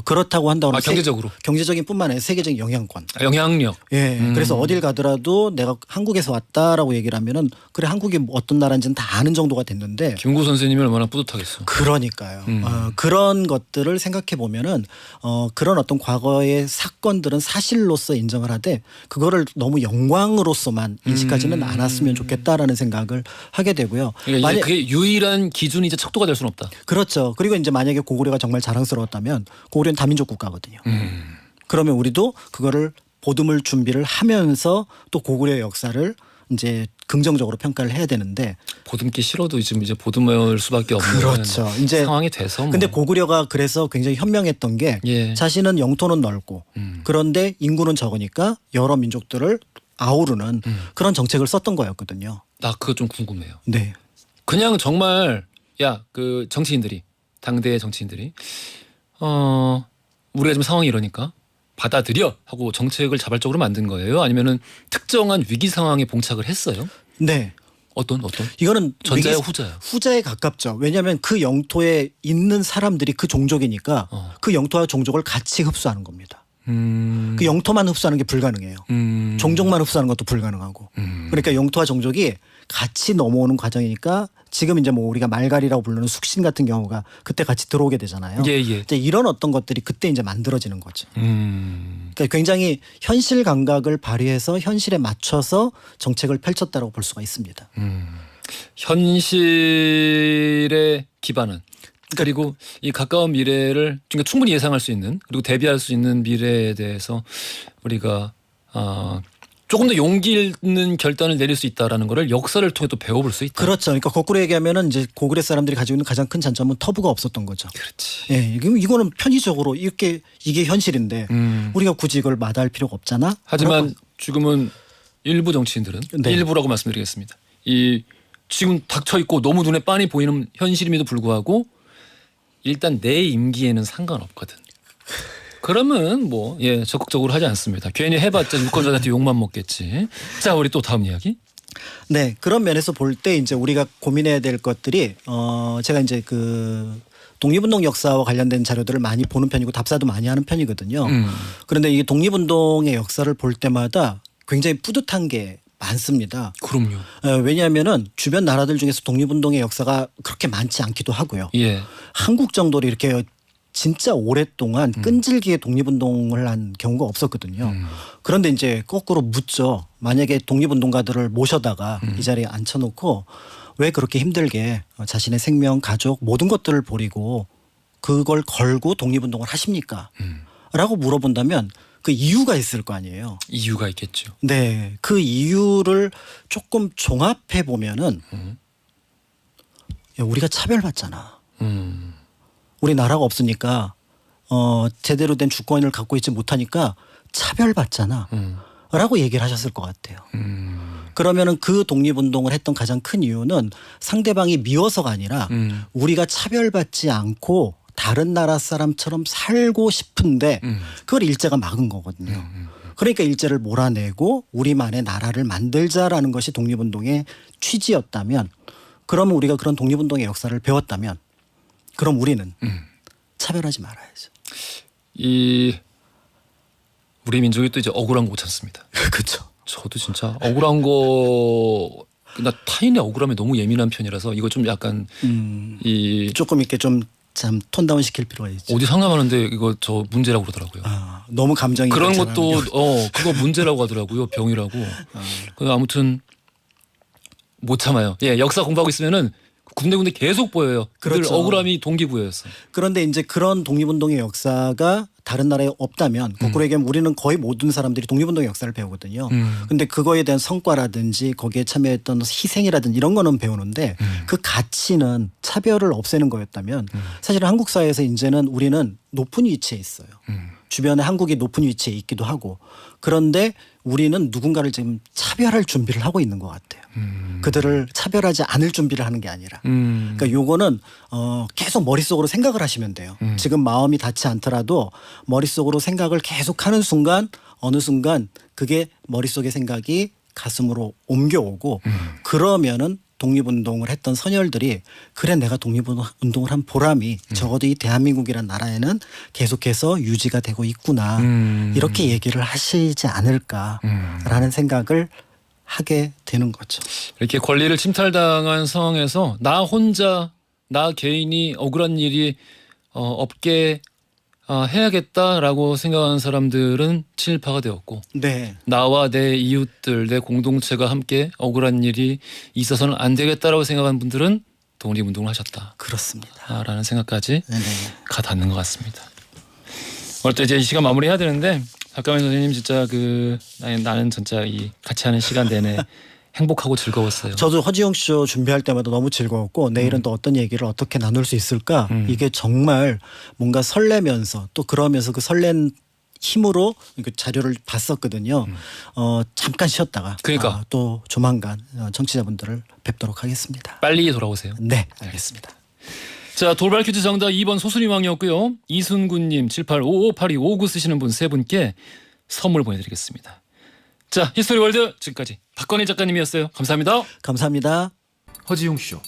그렇다고 한다고 경제적으로 경제적인 뿐만 아니라 세계적인 영향권, 영향력. 예. 그래서 어딜 가더라도 내가 한국에서 왔다라고 얘기를 하면은 그래 한국이 어떤 나라인지는 다 아는 정도가 됐는데. 김구 선생님이 얼마나 뿌듯하겠어. 그러니까요. 그런 것들을 생각해 보면은 그런 어떤 과거의 사건들은 사실로서 인정을 하되 그거를 너무 영광으로서만 인식하지는 않았으면 좋겠다라는 생각을 하게 되고요. 그러니까 이제 그게 유일한 기준이 이제 척도가 될 수는 없다. 그렇죠. 그리고 이제 만약에 고구려가 정말 자랑스러웠다면 고구려는 다민족 국가거든요. 그러면 우리도 그거를 보듬을 준비를 하면서 또 고구려의 역사를 이제 긍정적으로 평가를 해야 되는데 보듬기 싫어도 지금 이제 보듬을 수밖에 없는 그렇죠. 이제 상황이 돼서. 근데 고구려가 그래서 굉장히 현명했던 게 자신은 영토는 넓고 그런데 인구는 적으니까 여러 민족들을 아우르는 그런 정책을 썼던 거였거든요. 나 그거 좀 궁금해요. 네. 그냥 정말 그 정치인들이 당대의 정치인들이 우리가 지금 상황이 이러니까 받아들여 하고 정책을 자발적으로 만든 거예요? 아니면은 특정한 위기 상황에 봉착을 했어요? 네. 어떤? 이거는 전자야 후자야? 후자에 가깝죠. 왜냐하면 그 영토에 있는 사람들이 그 종족이니까 그 영토와 종족을 같이 흡수하는 겁니다. 그 영토만 흡수하는 게 불가능해요. 종족만 흡수하는 것도 불가능하고. 그러니까 영토와 종족이 같이 넘어오는 과정이니까 지금 이제 뭐 우리가 말갈이라고 부르는 숙신 같은 경우가 그때 같이 들어오게 되잖아요. 이제 이런 어떤 것들이 그때 이제 만들어지는 거죠. 그러니까 굉장히 현실 감각을 발휘해서 현실에 맞춰서 정책을 펼쳤다고 볼 수가 있습니다. 현실의 기반은 그리고 이 가까운 미래를 그러니까 충분히 예상할 수 있는 그리고 대비할 수 있는 미래에 대해서 우리가 조금 더 용기 있는 결단을 내릴 수 있다라는 거를 역사를 통해 또 배워볼 수 있다. 그렇죠. 그러니까 거꾸로 얘기하면은 이제 고구려 사람들이 가지고 있는 가장 큰 장점은 터부가 없었던 거죠. 그렇지. 예, 이거는 편의적으로 이게 현실인데 우리가 굳이 이걸 마다할 필요가 없잖아. 하지만 지금은 일부 정치인들은 일부라고 말씀드리겠습니다. 이 지금 닥쳐 있고 너무 눈에 빤히 보이는 현실임에도 불구하고 일단 내 임기에는 상관없거든. 그러면 적극적으로 하지 않습니다. 괜히 해봤자 유권자한테 욕만 먹겠지. 자, 우리 또 다음 이야기. 네, 그런 면에서 볼 때 이제 우리가 고민해야 될 것들이 제가 이제 그 독립운동 역사와 관련된 자료들을 많이 보는 편이고 답사도 많이 하는 편이거든요. 그런데 이 독립운동의 역사를 볼 때마다 굉장히 뿌듯한 게 많습니다. 그럼요. 왜냐하면은 주변 나라들 중에서 독립운동의 역사가 그렇게 많지 않기도 하고요. 한국 정도로 이렇게 진짜 오랫동안 끈질기게 독립운동을 한 경우가 없었거든요. 그런데 이제 거꾸로 묻죠. 만약에 독립운동가들을 모셔다가 이 자리에 앉혀놓고 왜 그렇게 힘들게 자신의 생명, 가족 모든 것들을 버리고 그걸 걸고 독립운동을 하십니까? 라고 물어본다면 그 이유가 있을 거 아니에요. 이유가 있겠죠. 네, 그 이유를 조금 종합해 보면은 야, 우리가 차별받잖아. 우리 나라가 없으니까 제대로 된 주권을 갖고 있지 못하니까 차별받잖아. 라고 얘기를 하셨을 것 같아요. 그러면은 그 독립운동을 했던 가장 큰 이유는 상대방이 미워서가 아니라 우리가 차별받지 않고 다른 나라 사람처럼 살고 싶은데 그걸 일제가 막은 거거든요. 그러니까 일제를 몰아내고 우리만의 나라를 만들자라는 것이 독립운동의 취지였다면, 그러면 우리가 그런 독립운동의 역사를 배웠다면 그럼 우리는 차별하지 말아야죠. 이 우리 민족이 또 이제 억울한 거 못 참습니다. 그렇죠. 저도 진짜 억울한 거, 나 타인의 억울함에 너무 예민한 편이라서 이거 좀 약간 이 조금 이렇게 좀 참 톤다운 시킬 필요가 있죠. 어디 상담하는데 이거 저 문제라고 그러더라고요. 너무 감정이 그런 발전하는 것도 경우. 그거 문제라고 하더라고요. 병이라고. 아무튼 못 참아요. 예, 역사 공부하고 있으면은 군데군데 계속 보여요. 그들 그렇죠. 억울함이 동기부여였어. 그런데 이제 그런 독립운동의 역사가 다른 나라에 없다면 거꾸로 얘기하면 우리는 거의 모든 사람들이 독립운동의 역사를 배우거든요. 근데 그거에 대한 성과라든지 거기에 참여했던 희생이라든지 이런 거는 배우는데 그 가치는 차별을 없애는 거였다면 사실 한국 사회에서 이제는 우리는 높은 위치에 있어요. 주변에 한국이 높은 위치에 있기도 하고, 그런데 우리는 누군가를 지금 차별할 준비를 하고 있는 것 같아요. 그들을 차별하지 않을 준비를 하는 게 아니라. 그러니까 요거는 계속 머릿속으로 생각을 하시면 돼요. 지금 마음이 닿지 않더라도 머릿속으로 생각을 계속 하는 순간 어느 순간 그게 머릿속의 생각이 가슴으로 옮겨오고 그러면은 독립운동을 했던 선열들이 그래 내가 독립운동을 한 보람이 적어도 이 대한민국이라는 나라에는 계속해서 유지가 되고 있구나 이렇게 얘기를 하시지 않을까라는 생각을 하게 되는 거죠. 이렇게 권리를 침탈당한 상황에서 나 혼자, 나 개인이 억울한 일이 없게 해야겠다라고 생각하는 사람들은 친일파가 되었고, 네. 나와 내 이웃들, 내 공동체가 함께 억울한 일이 있어서는 안 되겠다라고 생각하는 분들은 독립운동을 하셨다. 그렇습니다. 라는 생각까지 네네. 가 닿는 것 같습니다. 오늘 또 이제 이 시간 마무리해야 되는데, 박가민 선생님 진짜 나는 진짜 이 같이 하는 시간 내내 행복하고 즐거웠어요. 저도 허지용 쇼 준비할 때마다 너무 즐거웠고 내일은 또 어떤 얘기를 어떻게 나눌 수 있을까 이게 정말 뭔가 설레면서 또 그러면서 그 설렌 힘으로 그 자료를 봤었거든요. 잠깐 쉬었다가 그러니까. 또 조만간 청취자분들을 뵙도록 하겠습니다. 빨리 돌아오세요. 네, 알겠습니다. 자, 돌발 퀴즈 정답 2번 소수리왕이었고요. 이순구님 78558259 쓰시는 분 세 분께 선물 보내드리겠습니다. 자, 히스토리 월드 지금까지 박건희 작가님이었어요. 감사합니다. 감사합니다. 허지용 쇼.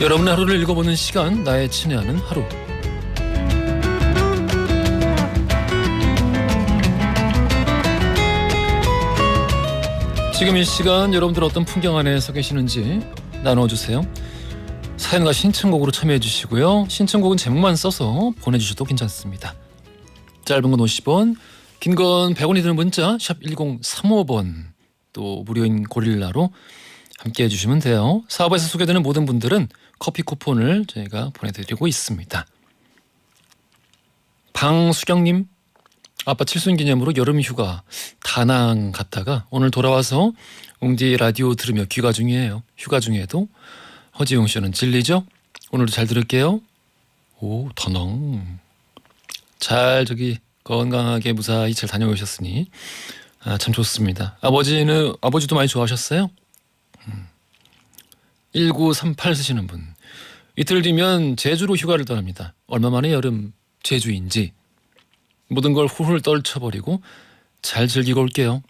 여러분의 하루를 읽어보는 시간, 나의 친애하는 하루. 지금 이 시간 여러분들 어떤 풍경 안에 서 계시는지 나눠주세요. 사연과 신청곡으로 참여해 주시고요. 신청곡은 제목만 써서 보내주셔도 괜찮습니다. 짧은 건 50원, 긴 건 100원이 드는 문자 샵 1035번, 또 무료인 고릴라로 함께 해주시면 돼요. 사업에서 소개되는 모든 분들은 커피 쿠폰을 저희가 보내드리고 있습니다. 방수경님, 아빠 칠순 기념으로 여름 휴가 다낭 갔다가 오늘 돌아와서 웅디 라디오 들으며 귀가 중이에요. 휴가 중에도 허지용 씨는 진리죠? 오늘도 잘 들을게요. 오, 다낭. 잘 건강하게 무사히 잘 다녀오셨으니 참 좋습니다. 아버지도 많이 좋아하셨어요? 1938 쓰시는 분. 이틀 뒤면 제주로 휴가를 떠납니다. 얼마 만에 여름 제주인지 모든 걸 훌훌 떨쳐버리고 잘 즐기고 올게요.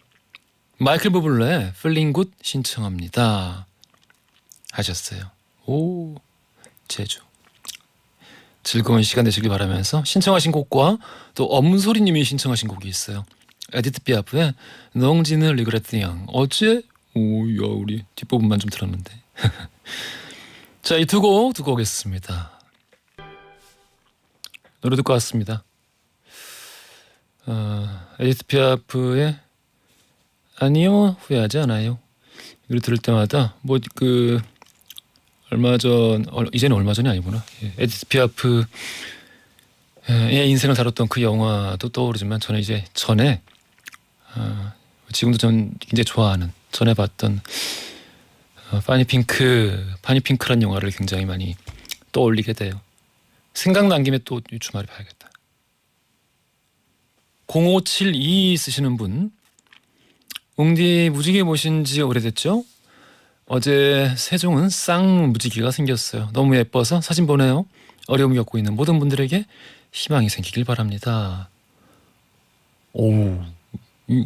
마이클 부블레의 Feeling Good 신청합니다 하셨어요. 오, 제주. 즐거운 시간 되시길 바라면서 신청하신 곡과 또 엄소리님이 신청하신 곡이 있어요. 에디트 피아프의 농지는 리그레트양. 어째? 오야, 우리 뒷부분만 좀 들었는데. 자, 이 두 곡 듣고 오겠습니다. 노래 듣고 왔습니다. 에디트 피아프의 아니요, 후회하지 않아요. 이걸 들을 때마다 뭐 그 얼마 전 이제는 얼마 전이 아니구나. 에디스 피아프의 인생을 다뤘던 그 영화도 떠오르지만 저는 이제 전에 지금도 전 굉장히 좋아하는 전에 봤던 파니핑크란 영화를 굉장히 많이 떠올리게 돼요. 생각난 김에 또 주말에 봐야겠다. 0572 쓰시는 분, 웅디 무지개 보신 지 오래됐죠? 어제 세종은 쌍무지개가 생겼어요. 너무 예뻐서 사진 보내요. 어려움 겪고 있는 모든 분들에게 희망이 생기길 바랍니다. 오,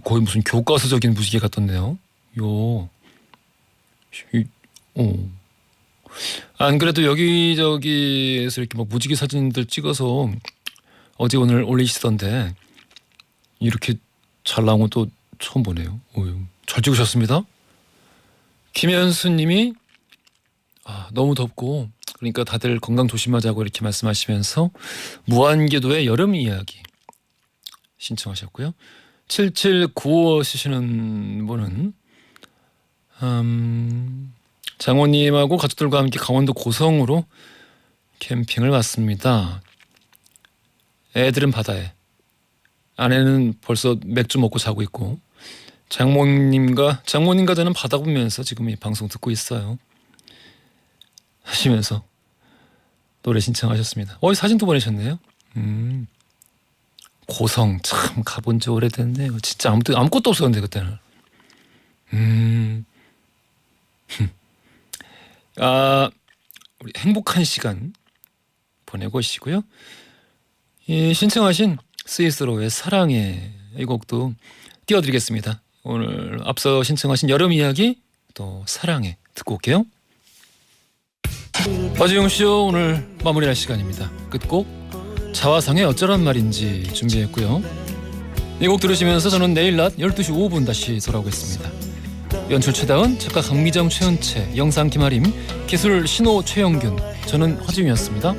거의 무슨 교과서적인 무지개가 떴네요. 안 그래도 여기저기에서 이렇게 막 무지개 사진들 찍어서 어제 오늘 올리시던데 이렇게 잘 나온 건 또 처음 보네요. 잘 찍으셨습니다. 김현수님이 너무 덥고 그러니까 다들 건강 조심하자고 이렇게 말씀하시면서 무한궤도의 여름 이야기 신청하셨고요. 7795 쓰시는 분은 장모님하고 가족들과 함께 강원도 고성으로 캠핑을 왔습니다. 애들은 바다에, 아내는 벌써 맥주 먹고 자고 있고 장모님과 저는 바다 보면서 지금 이 방송 듣고 있어요 하시면서 노래 신청하셨습니다. 사진도 보내셨네요. 고성 참 가본 지 오래됐네요. 진짜 아무것도 없었는데 그때는. 우리 행복한 시간 보내고 오시고요. 신청하신 스위스로의 사랑해 이 곡도 띄워드리겠습니다. 오늘 앞서 신청하신 여름 이야기 또 사랑해 듣고 올게요. 허지웅쇼 오늘 마무리할 시간입니다. 끝곡 자화상의 어쩌란 말인지 준비했고요. 이 곡 들으시면서 저는 내일 낮 12시 5분 다시 돌아오겠습니다. 연출 최다은, 작가 강미정, 최은채, 영상 김아림, 기술 신호 최영균, 저는 허지웅이었습니다.